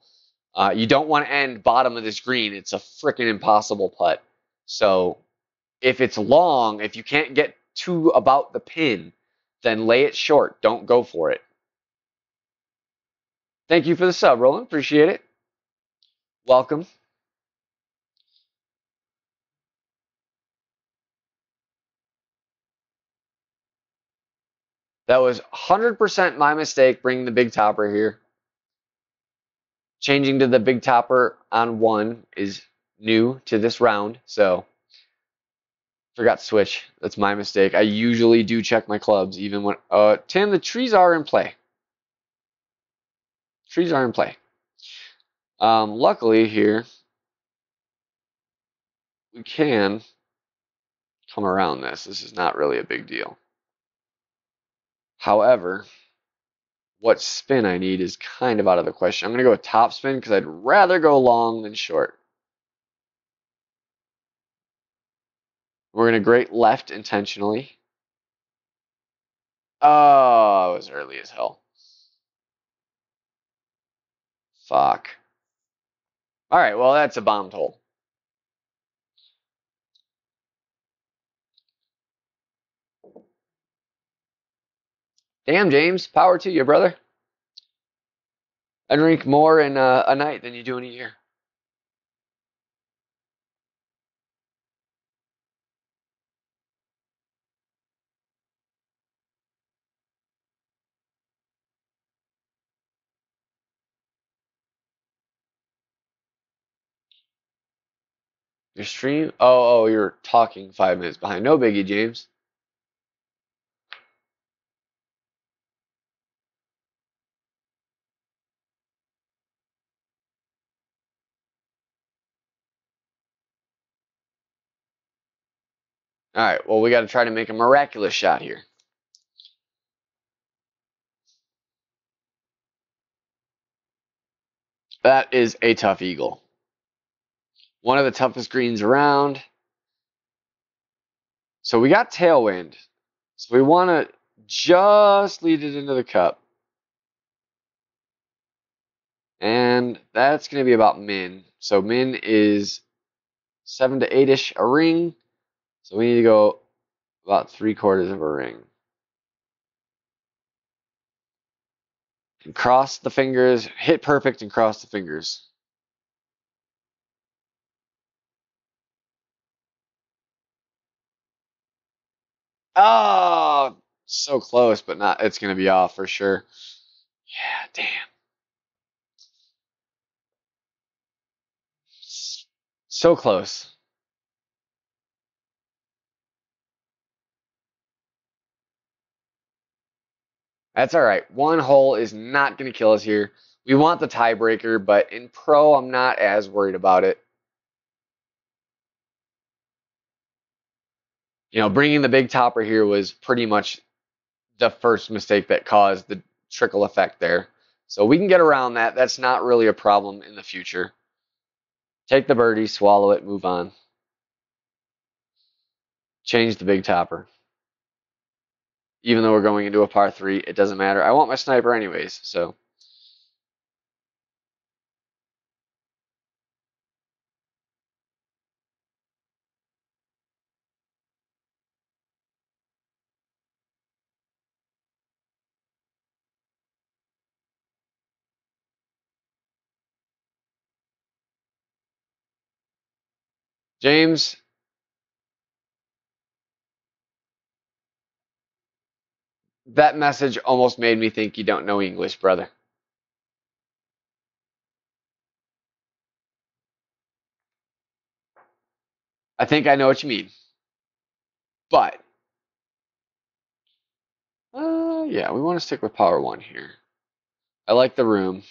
You don't want to end bottom of this green. It's a freaking impossible putt. So if it's long, if you can't get to about the pin, then lay it short. Don't go for it. Thank you for the sub, Roland. Appreciate it. Welcome. That was 100% my mistake bringing the big topper here. Changing to the big topper on 1 is new to this round, so forgot to switch. That's my mistake. I usually do check my clubs even when Tim, the trees are in play. Trees are in play. Luckily here we can come around this. This is not really a big deal. However, what spin I need is kind of out of the question. I'm going to go with top spin because I'd rather go long than short. We're going to grate left intentionally. Oh, it was early as hell. Fuck. All right, well, that's a bombed hole. Damn, James. Power to you, brother. I drink more in a night than you do in a year. Your stream? Oh, you're talking 5 minutes behind. No biggie, James. All right, well, we got to try to make a miraculous shot here. That is a tough eagle. One of the toughest greens around. So we got tailwind. So we want to just lead it into the cup. And that's going to be about min. So min is 7 to 8-ish a ring. So we need to go about 3/4 of a ring. And cross the fingers, hit perfect and cross the fingers. Oh, so close, but not. It's going to be off for sure. Yeah, damn. So close. That's all right. One hole is not going to kill us here. We want the tiebreaker, but in pro, I'm not as worried about it. You know, bringing the big topper here was pretty much the first mistake that caused the trickle effect there. So we can get around that. That's not really a problem in the future. Take the birdie, swallow it, move on. Change the big topper. Even though we're going into a par 3, it doesn't matter. I want my sniper anyways, so. James, that message almost made me think you don't know English, brother. I think I know what you mean. But, yeah, we want to stick with power 1 here. I like the room.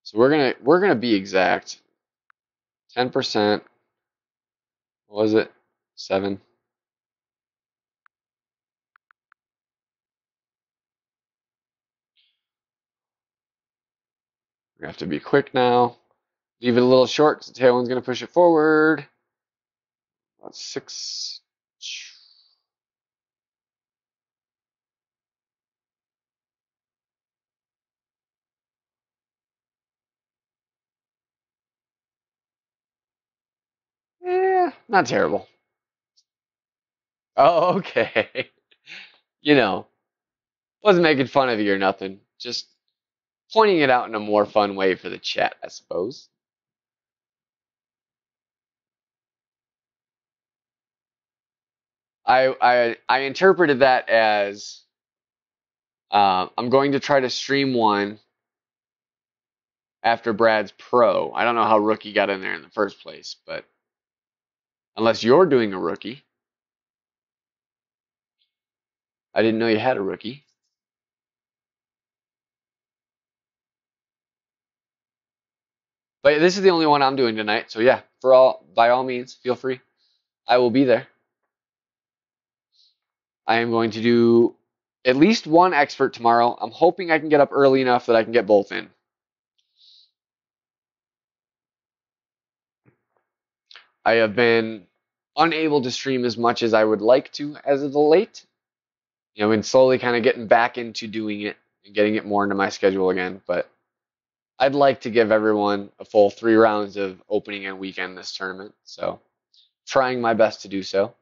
So we're gonna be exact. 10%. What was it? 7. We have to be quick now. Leave it a little short because the tailwind's gonna push it forward. About 6. not terrible. Oh, okay. You know, wasn't making fun of you or nothing. Just pointing it out in a more fun way for the chat, I suppose. I interpreted that as I'm going to try to stream one after Brad's pro. I don't know how rookie got in there in the first place, but unless you're doing a rookie, I didn't know you had a rookie. But this is the only one I'm doing tonight, so yeah, by all means, feel free. I will be there. I am going to do at least one expert tomorrow. I'm hoping I can get up early enough that I can get both in. I have been unable to stream as much as I would like to as of the late. You know, been slowly kind of getting back into doing it and getting it more into my schedule again. But I'd like to give everyone a full 3 rounds of opening and weekend this tournament. So trying my best to do so.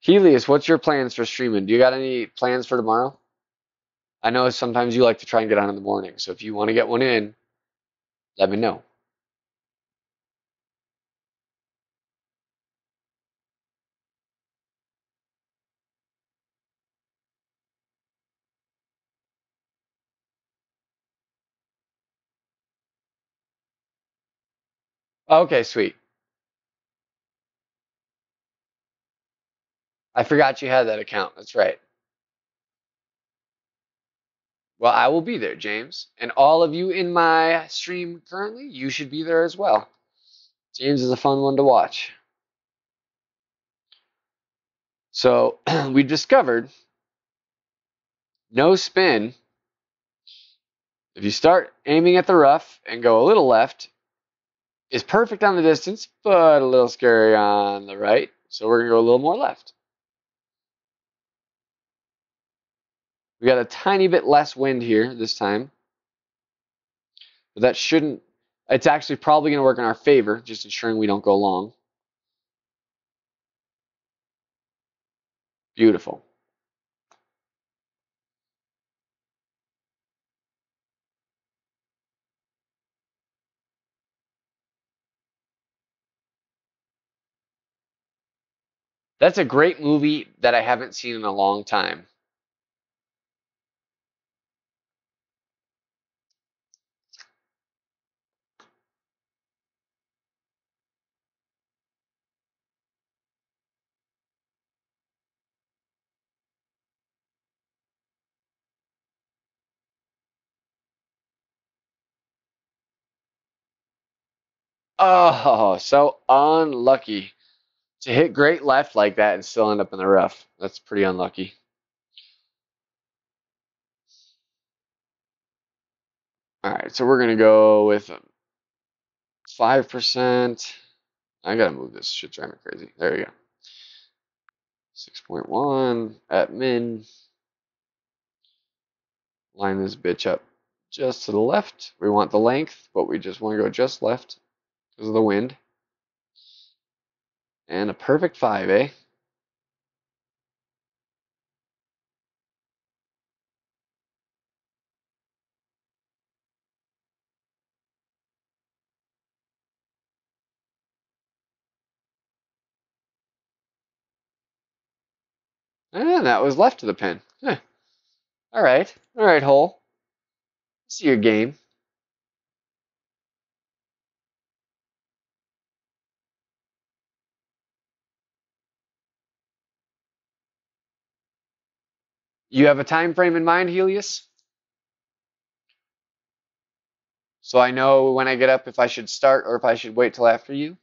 Helios, what's your plans for streaming? Do you got any plans for tomorrow? I know sometimes you like to try and get on in the morning, so if you want to get one in, let me know. Okay, sweet. I forgot you had that account. That's right. Well, I will be there, James. And all of you in my stream currently, you should be there as well. James is a fun one to watch. So we discovered no spin. If you start aiming at the rough and go a little left, is perfect on the distance, but a little scary on the right. So we're going to go a little more left. We got a tiny bit less wind here this time. But that shouldn't, it's actually probably going to work in our favor, just ensuring we don't go long. Beautiful. That's a great movie that I haven't seen in a long time. Oh, so unlucky to hit great left like that and still end up in the rough. That's pretty unlucky. All right, so we're going to go with 5%. I got to move this. Shit's driving me crazy. There you go. 6.1 at min. Line this bitch up just to the left. We want the length, but we just want to go just left because of the wind. And a perfect 5, eh? And that was left of the pin. Huh. All right. All right, hole. See your game. You have a time frame in mind, Helios? So I know when I get up if I should start or if I should wait till after you?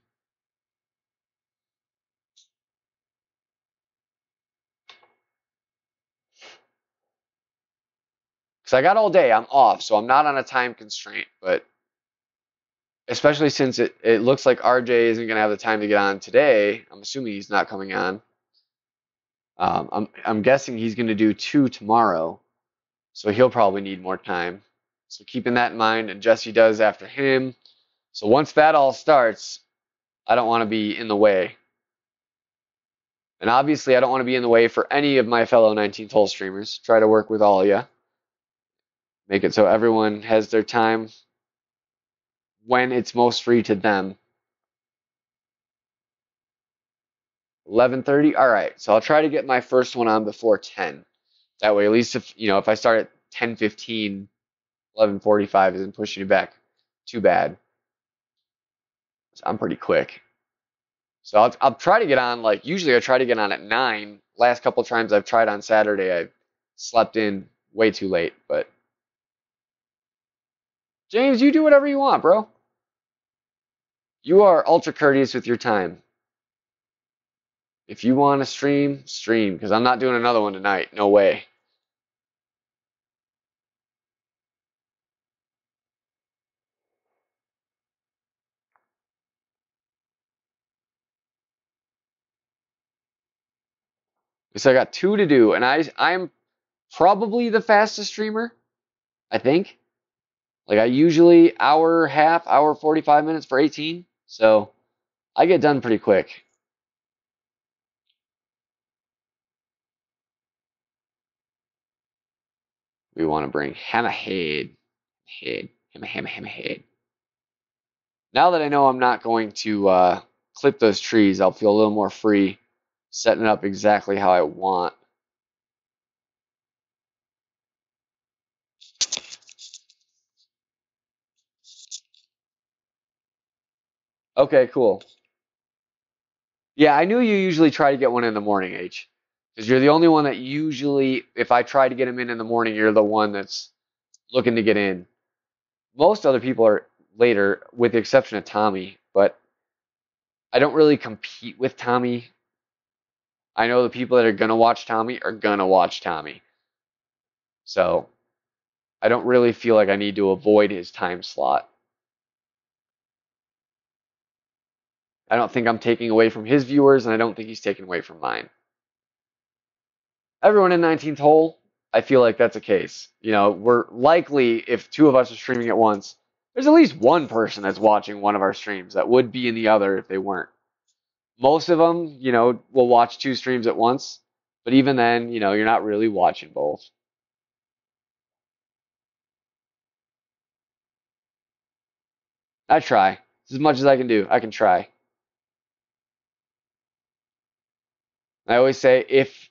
Because I got all day. I'm off, so I'm not on a time constraint. But especially since it looks like RJ isn't going to have the time to get on today, I'm assuming he's not coming on. I'm guessing he's going to do 2 tomorrow, so he'll probably need more time. So keeping that in mind, and Jesse does after him. So once that all starts, I don't want to be in the way. And obviously, I don't want to be in the way for any of my fellow 19th hole streamers. Try to work with all of you. Make it so everyone has their time when it's most free to them. 11:30. All right. So I'll try to get my first one on before 10. That way, at least if I start at 10:15, 11:45 isn't pushing you back too bad. So I'm pretty quick. So I'll try to get on, like, usually I try to get on at 9. Last couple times I've tried on Saturday, I slept in way too late. But James, you do whatever you want, bro. You are ultra courteous with your time. If you want to stream, stream, because I'm not doing another one tonight. No way. So I got 2 to do, and I'm probably the fastest streamer, I think. Like, I usually hour 45 minutes for 18. So I get done pretty quick. We want to bring Hammerhead. Hammerhead. Now that I know I'm not going to clip those trees, I'll feel a little more free setting it up exactly how I want. Okay, cool. Yeah, I knew you usually try to get one in the morning, H. Because you're the only one that usually, if I try to get him in the morning, you're the one that's looking to get in. Most other people are later, with the exception of Tommy, but I don't really compete with Tommy. I know the people that are going to watch Tommy are going to watch Tommy. So I don't really feel like I need to avoid his time slot. I don't think I'm taking away from his viewers, and I don't think he's taking away from mine. Everyone in 19th hole, I feel like that's a case. We're likely, if 2 of us are streaming at once, there's at least one person that's watching one of our streams that would be in the other if they weren't. Most of them, will watch 2 streams at once, but even then, you're not really watching both. I try. It's as much as I can do. I can try. I always say, if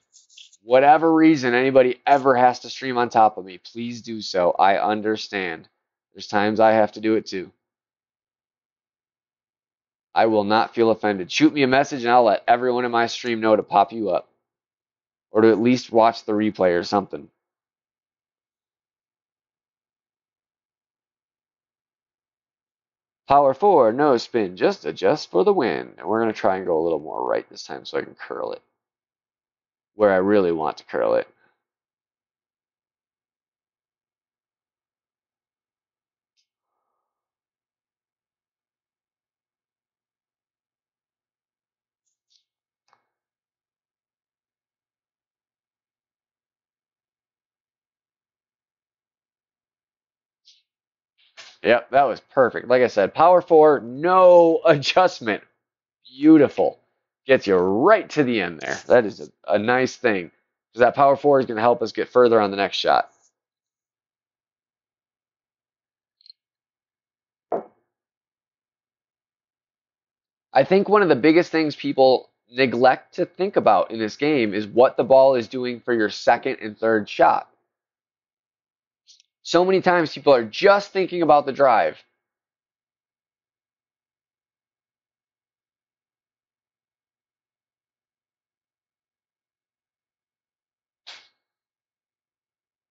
whatever reason anybody ever has to stream on top of me, please do so. I understand. There's times I have to do it too. I will not feel offended. Shoot me a message and I'll let everyone in my stream know to pop you up. Or to at least watch the replay or something. Power 4, no spin, just adjust for the win. And we're going to try and go a little more right this time so I can curl it where I really want to curl it. Yep, that was perfect. Like I said, Power 4, no adjustment. Beautiful. Gets you right to the end there. That is a nice thing. Because that Power 4 is going to help us get further on the next shot. I think one of the biggest things people neglect to think about in this game is what the ball is doing for your second and third shot. So many times people are just thinking about the drive.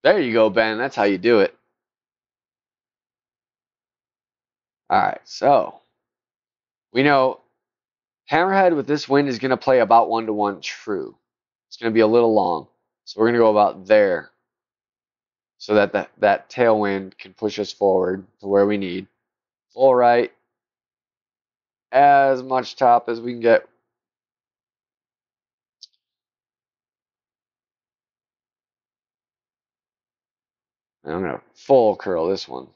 There you go, Ben. That's how you do it. All right, so we know Hammerhead with this wind is going to play about 1-to-1 true. It's going to be a little long, so we're going to go about there. so that that tailwind can push us forward to where we need. Full right, as much top as we can get. And I'm going to full curl this one.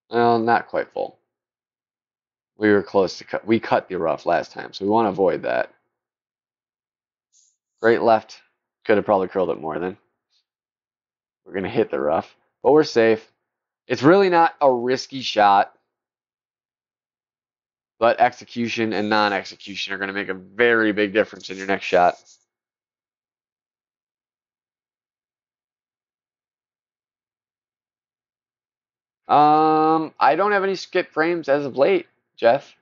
Well, not quite full. We were close to cut. We cut the rough last time, so we want to avoid that. Right left. Could have probably curled it more then. We're going to hit the rough, but we're safe. It's really not a risky shot, but execution and non-execution are going to make a very big difference in your next shot. I don't have any skip frames as of late, Jeff.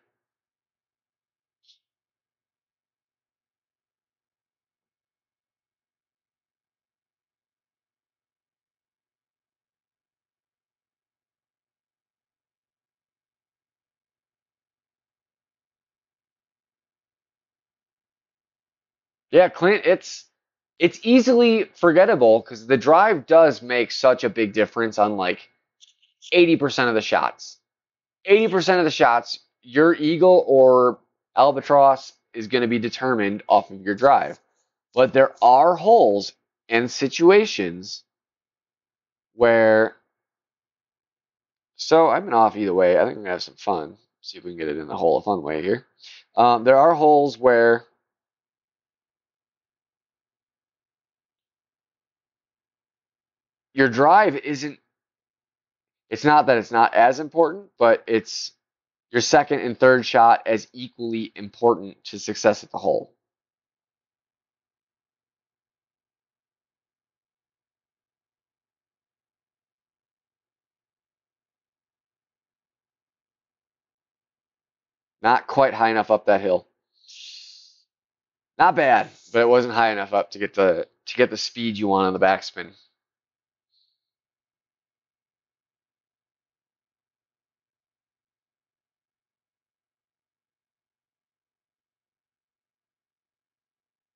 Yeah, Clint, it's easily forgettable because the drive does make such a big difference on like 80% of the shots. 80% of the shots, your eagle or albatross is going to be determined off of your drive. But there are holes and situations where, so I've been off either way. I think we're going to have some fun. See if we can get it in the hole a fun way here. There are holes where your drive isn't, it's not that it's not as important, but it's your second and third shot as equally important to success at the hole. Not quite high enough up that hill. Not bad, but it wasn't high enough up to get the speed you want on the backspin.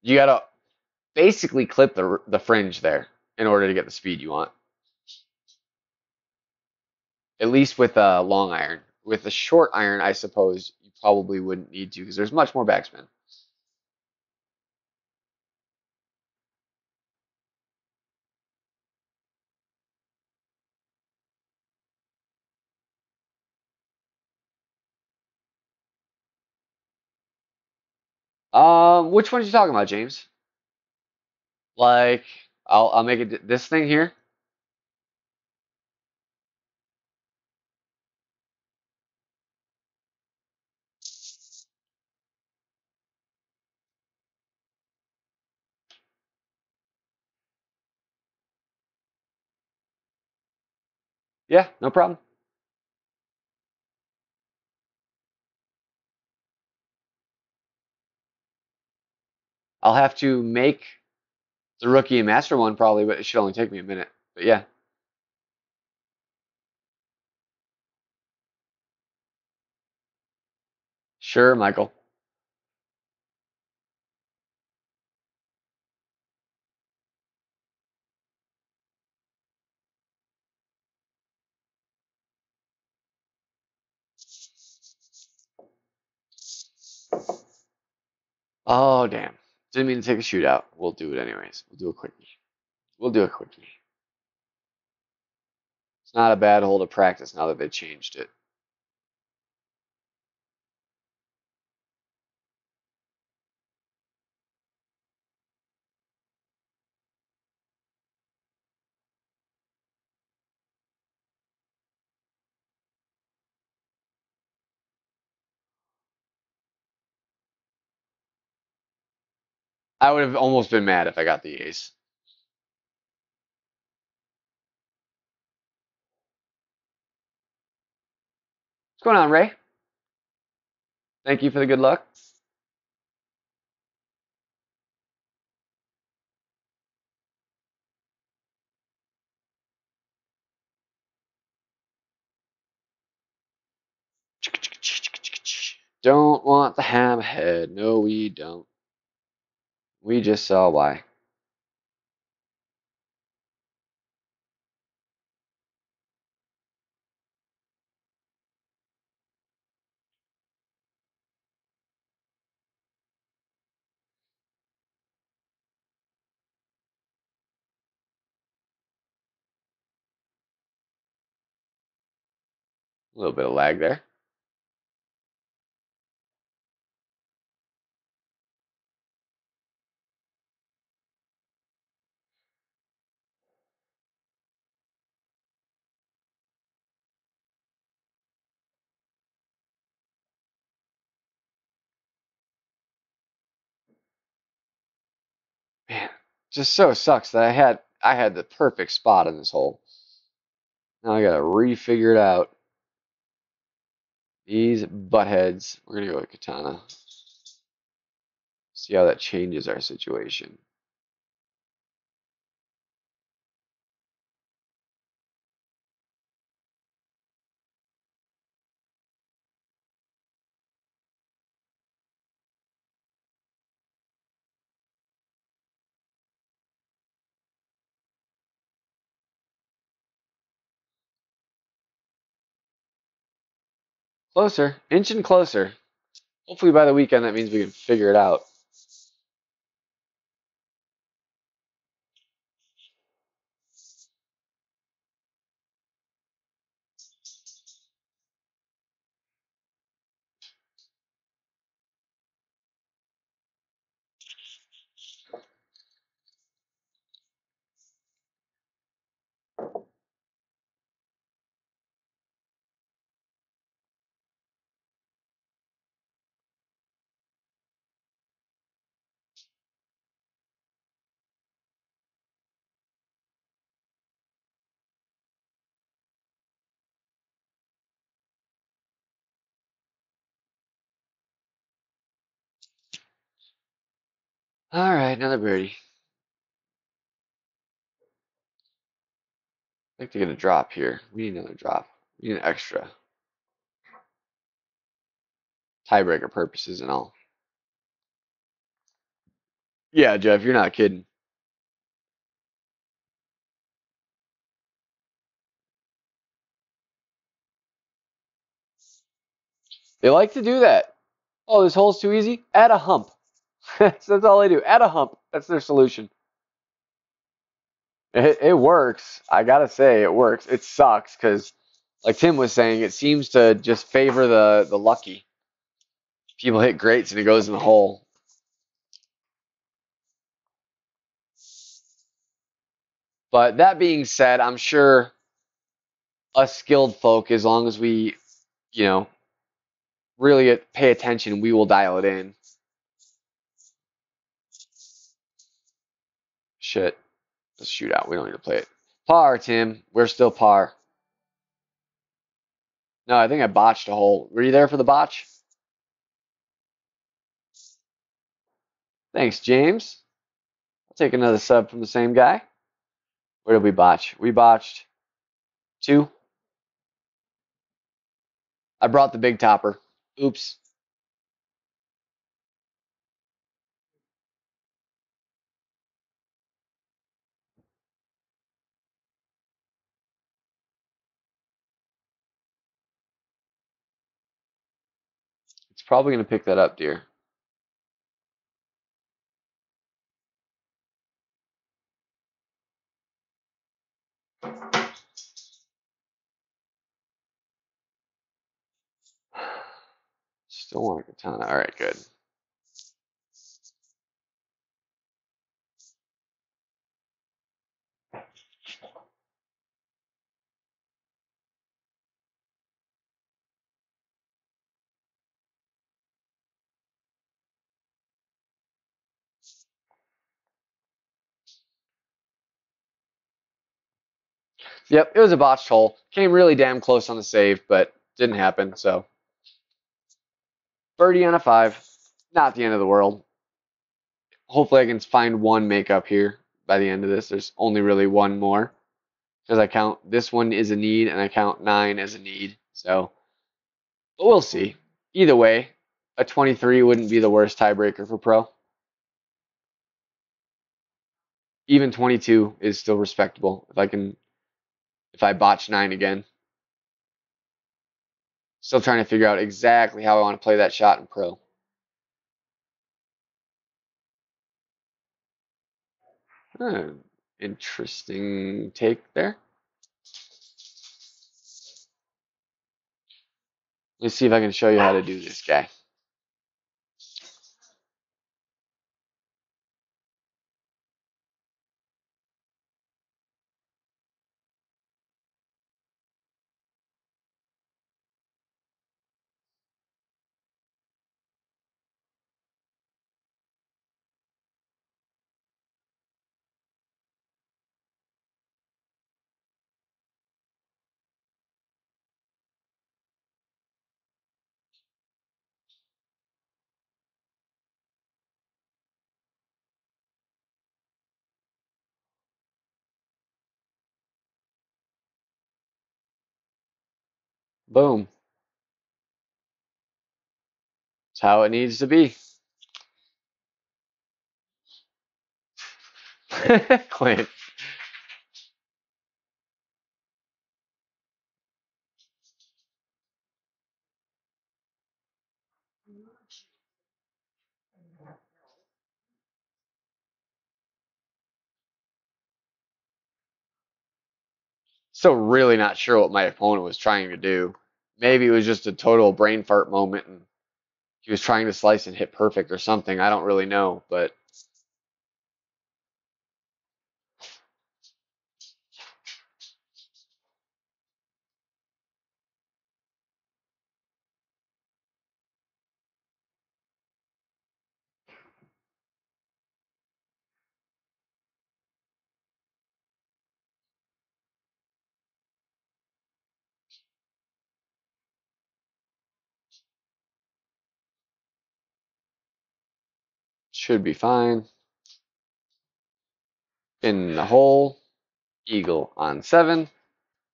You gotta basically clip the fringe there in order to get the speed you want. At least with a long iron. With a short iron, I suppose you probably wouldn't need to because there's much more backspin. Which one are you talking about, James? Like, I'll make it this thing here. Yeah, no problem. I'll have to make the rookie and master one probably, but it should only take me a minute. But yeah, sure, Michael. Oh, damn. Didn't mean to take a shootout. We'll do it anyways. We'll do a quickie. We'll do a quickie. It's not a bad hole to practice now that they changed it. I would have almost been mad if I got the ace. What's going on, Ray? Thank you for the good luck. Don't want the hammerhead. No, we don't. We just saw why. A little bit of lag there. Man, just so sucks that I had the perfect spot in this hole. Now I gotta refigure it out. These buttheads. We're gonna go with katana. See how that changes our situation. Closer, inching closer. Hopefully by the weekend that means we can figure it out. All right, another birdie. I'd like to get a drop here. We need another drop. We need an extra. Tiebreaker purposes and all. Yeah, Jeff, you're not kidding. They like to do that. Oh, this hole's too easy? Add a hump. That's all they do. Add a hump. That's their solution. It works. I gotta say, it works. It sucks because, like Tim was saying, it seems to just favor the lucky. People hit greats and it goes in the hole. But that being said, I'm sure us skilled folk, as long as we, you know, really pay attention, we will dial it in. Shit. Let's shoot out. We don't need to play it. Par, Tim. We're still par. No, I think I botched a hole. Were you there for the botch? Thanks, James. I'll take another sub from the same guy. Where did we botch? We botched 2. I brought the big topper. Oops. It's probably going to pick that up, dear. Still want a katana. All right, good. Yep, it was a botched hole. Came really damn close on the save, but didn't happen. So birdie on a 5. Not the end of the world. Hopefully I can find one makeup here by the end of this. There's only really one more because I count this one is a need and I count 9 as a need. So, but we'll see. Either way, a 23 wouldn't be the worst tiebreaker for pro. Even 22 is still respectable if I botch 9 again. Still trying to figure out exactly how I want to play that shot in pro. Interesting take there. Let's see if I can show you how to do this guy. Boom. It's how it needs to be. Clint. Still really not sure what my opponent was trying to do. Maybe it was just a total brain fart moment and he was trying to slice and hit perfect or something. I don't really know, but should be fine. In the hole, eagle on 7.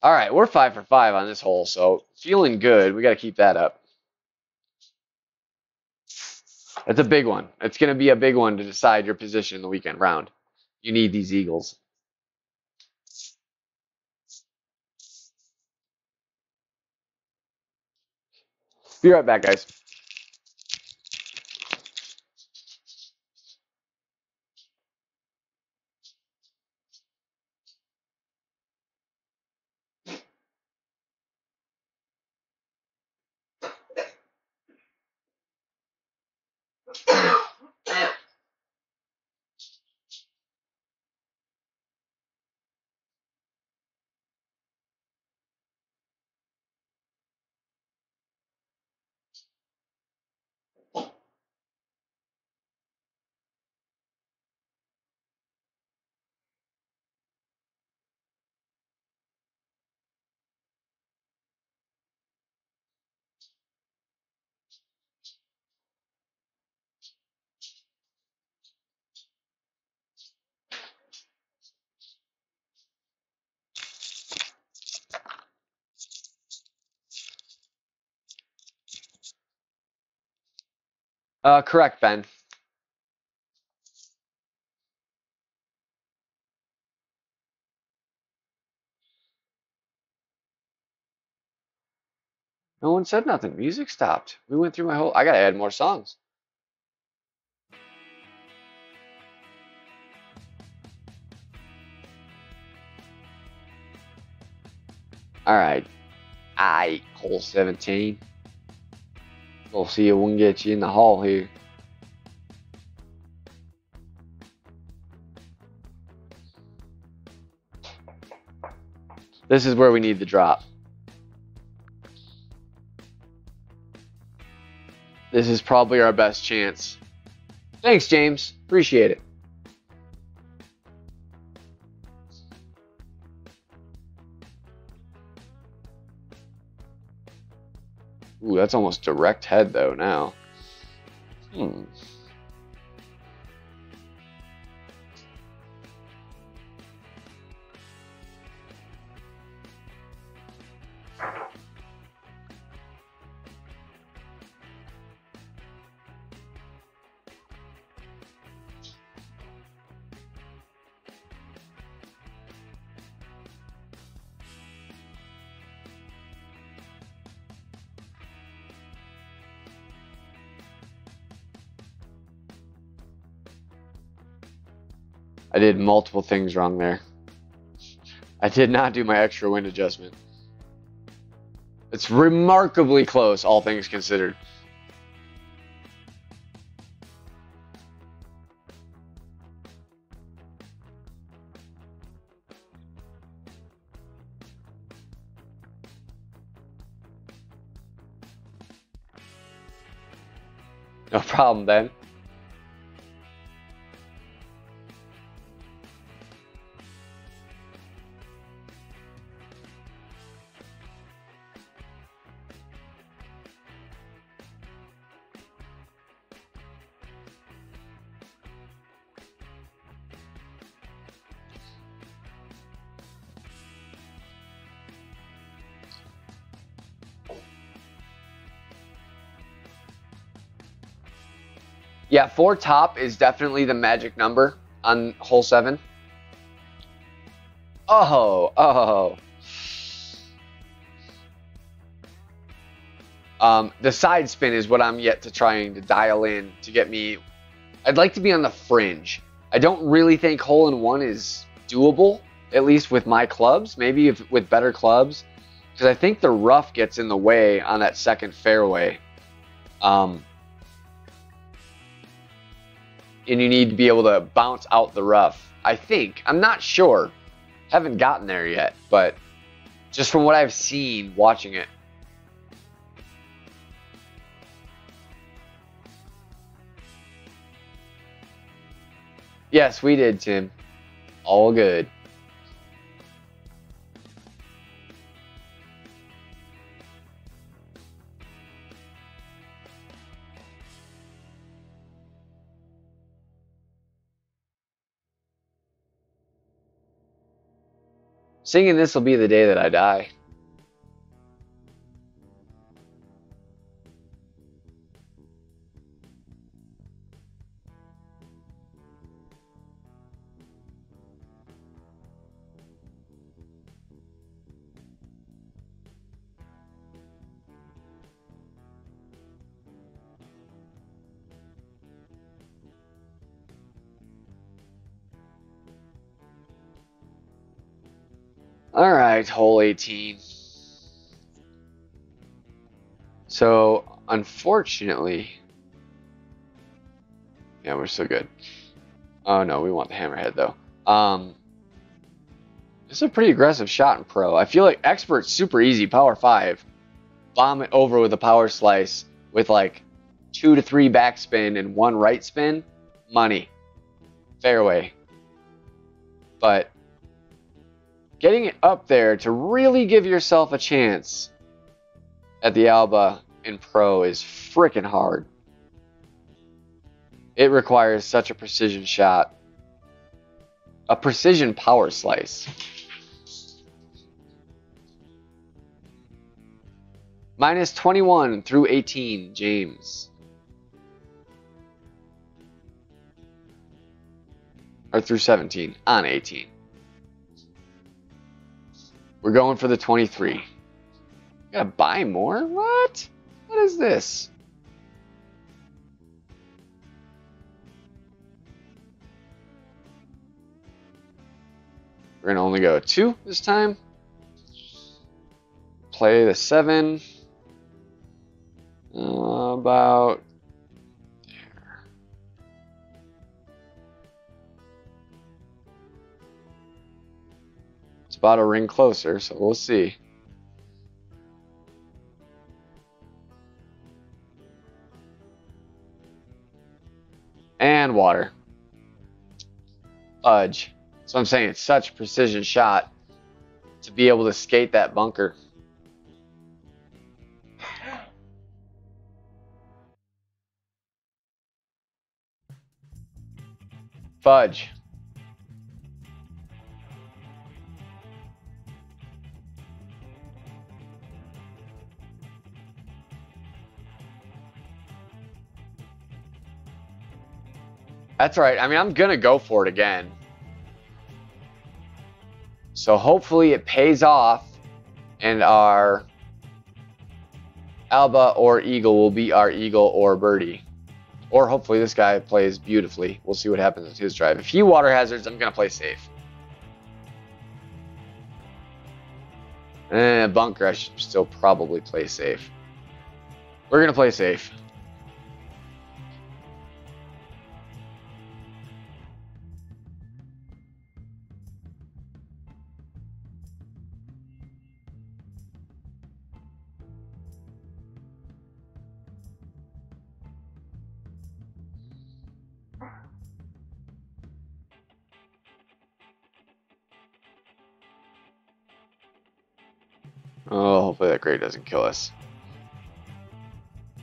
All right, we're 5 for 5 on this hole, so feeling good. We got to keep that up. That's a big one. It's going to be a big one to decide your position in the weekend round. You need these eagles. Be right back, guys. Correct, Ben. No one said nothing. Music stopped. We went through my whole... I got to add more songs. All right. Hole 17. We'll see if we can get you in the hall here. This is where we need the drop. This is probably our best chance. Thanks, James. Appreciate it. Ooh, that's almost direct head, though, now. I did multiple things wrong there. I did not do my extra wind adjustment. It's remarkably close, all things considered. No problem, Ben. Yeah, 4 top is definitely the magic number on hole 7. Oh. The side spin is what I'm yet to trying to dial in to get me. I'd like to be on the fringe. I don't really think hole in 1 is doable, at least with my clubs. Maybe with better clubs, because I think the rough gets in the way on that second fairway. And you need to be able to bounce out the rough. I think. I'm not sure. Haven't gotten there yet, but just from what I've seen watching it. Yes, we did, Tim. All good. Singing This Will Be the Day That I Die. All right, hole 18. So, unfortunately, yeah, we're still good. Oh no, we want the hammerhead though. It's a pretty aggressive shot in pro. I feel like expert's super easy, power 5. Bomb it over with a power slice with like 2 to 3 backspin and 1 right spin. Money. Fairway. But getting it up there to really give yourself a chance at the Alba in pro is freaking hard. It requires such a precision shot. A precision power slice. Minus 21 through 18, James. Or through 17, on 18. We're going for the 23. Gotta buy more? What? What is this? We're gonna only go 2 this time. Play the 7. About there. It's about a ring closer, so we'll see. And water. Fudge. So I'm saying it's such a precision shot to be able to skate that bunker. Fudge. That's right. I mean, I'm going to go for it again. So hopefully it pays off and our Alba or Eagle will be our Eagle or birdie. Or hopefully this guy plays beautifully. We'll see what happens with his drive. If he water hazards, I'm going to play safe. Bunker, I should still probably play safe. We're going to play safe. Oh, hopefully that grade doesn't kill us.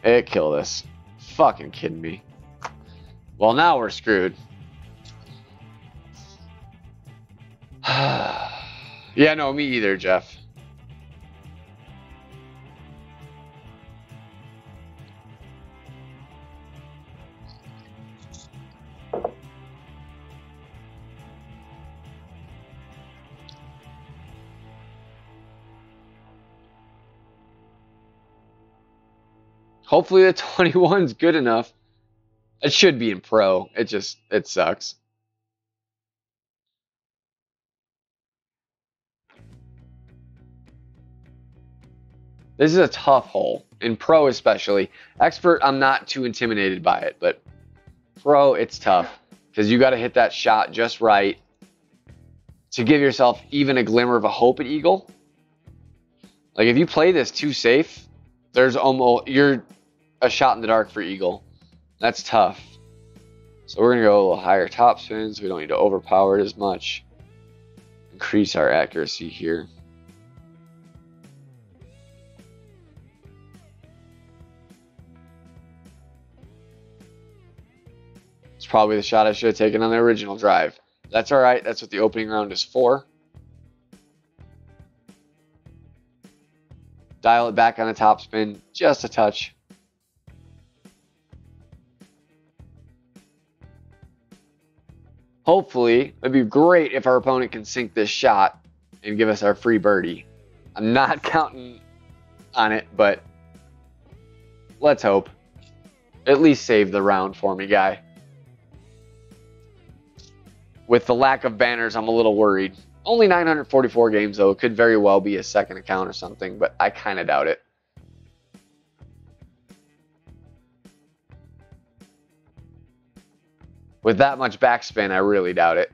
It killed us. Fucking kidding me. Well, now we're screwed. Yeah, no, me either, Jeff. Hopefully the 21's good enough. It should be in pro. It sucks. This is a tough hole. In pro especially. Expert, I'm not too intimidated by it, but pro, it's tough. Because you got to hit that shot just right to give yourself even a glimmer of a hope at eagle. Like if you play this too safe, you're a shot in the dark for eagle. That's tough. So we're gonna go a little higher topspin, so we don't need to overpower it as much. Increase our accuracy here. It's probably the shot I should have taken on the original drive. That's all right. That's what the opening round is for. Dial it back on the topspin just a touch. Hopefully, it'd be great if our opponent can sink this shot and give us our free birdie. I'm not counting on it, but let's hope. At least save the round for me, guy. With the lack of banners, I'm a little worried. Only 944 games, though. It could very well be a second account or something, but I kind of doubt it. With that much backspin, I really doubt it.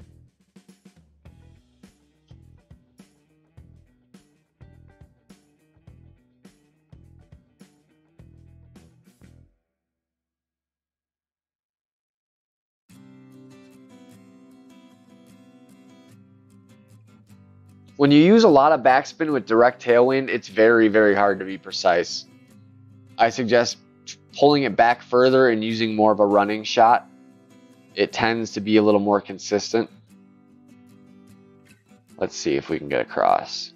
When you use a lot of backspin with direct tailwind, it's very, very hard to be precise. I suggest pulling it back further and using more of a running shot. It tends to be a little more consistent. Let's see if we can get across.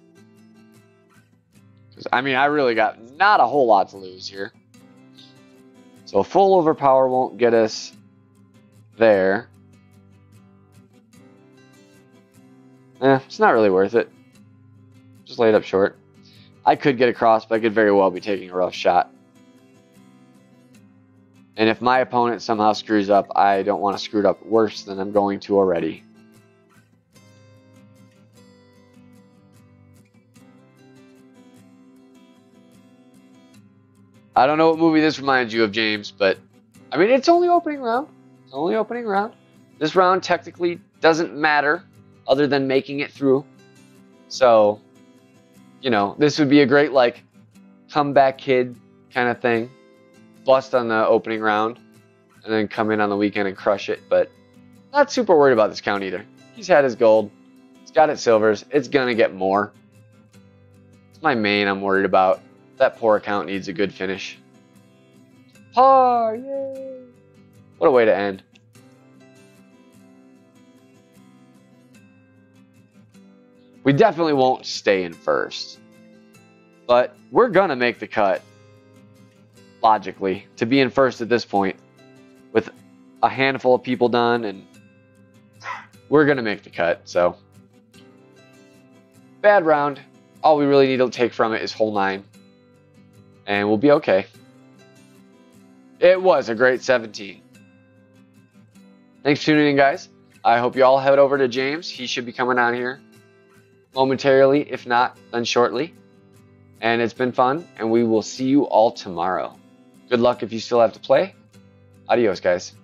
I mean, I really got not a whole lot to lose here. So full overpower won't get us there. It's not really worth it. Just lay it up short. I could get across, but I could very well be taking a rough shot. And if my opponent somehow screws up, I don't want to screw it up worse than I'm going to already. I don't know what movie this reminds you of, James, but I mean, it's only opening round. It's only opening round. This round technically doesn't matter other than making it through. So, you know, this would be a great, like, comeback kid kind of thing. Bust on the opening round and then come in on the weekend and crush it, but not super worried about this count either. He's had his gold. He's got its silvers. It's going to get more. It's my main I'm worried about. That poor account needs a good finish. Par! Yay! What a way to end. We definitely won't stay in first, but we're going to make the cut. Logically, to be in first at this point with a handful of people done, and we're gonna make the cut. So bad round. All we really need to take from it is hole 9 and we'll be okay. It was a great 17. Thanks for tuning in, guys. I hope you all head over to James. He should be coming on here momentarily, if not then shortly. And it's been fun, and we will see you all tomorrow. Good luck if you still have to play. Adios, guys.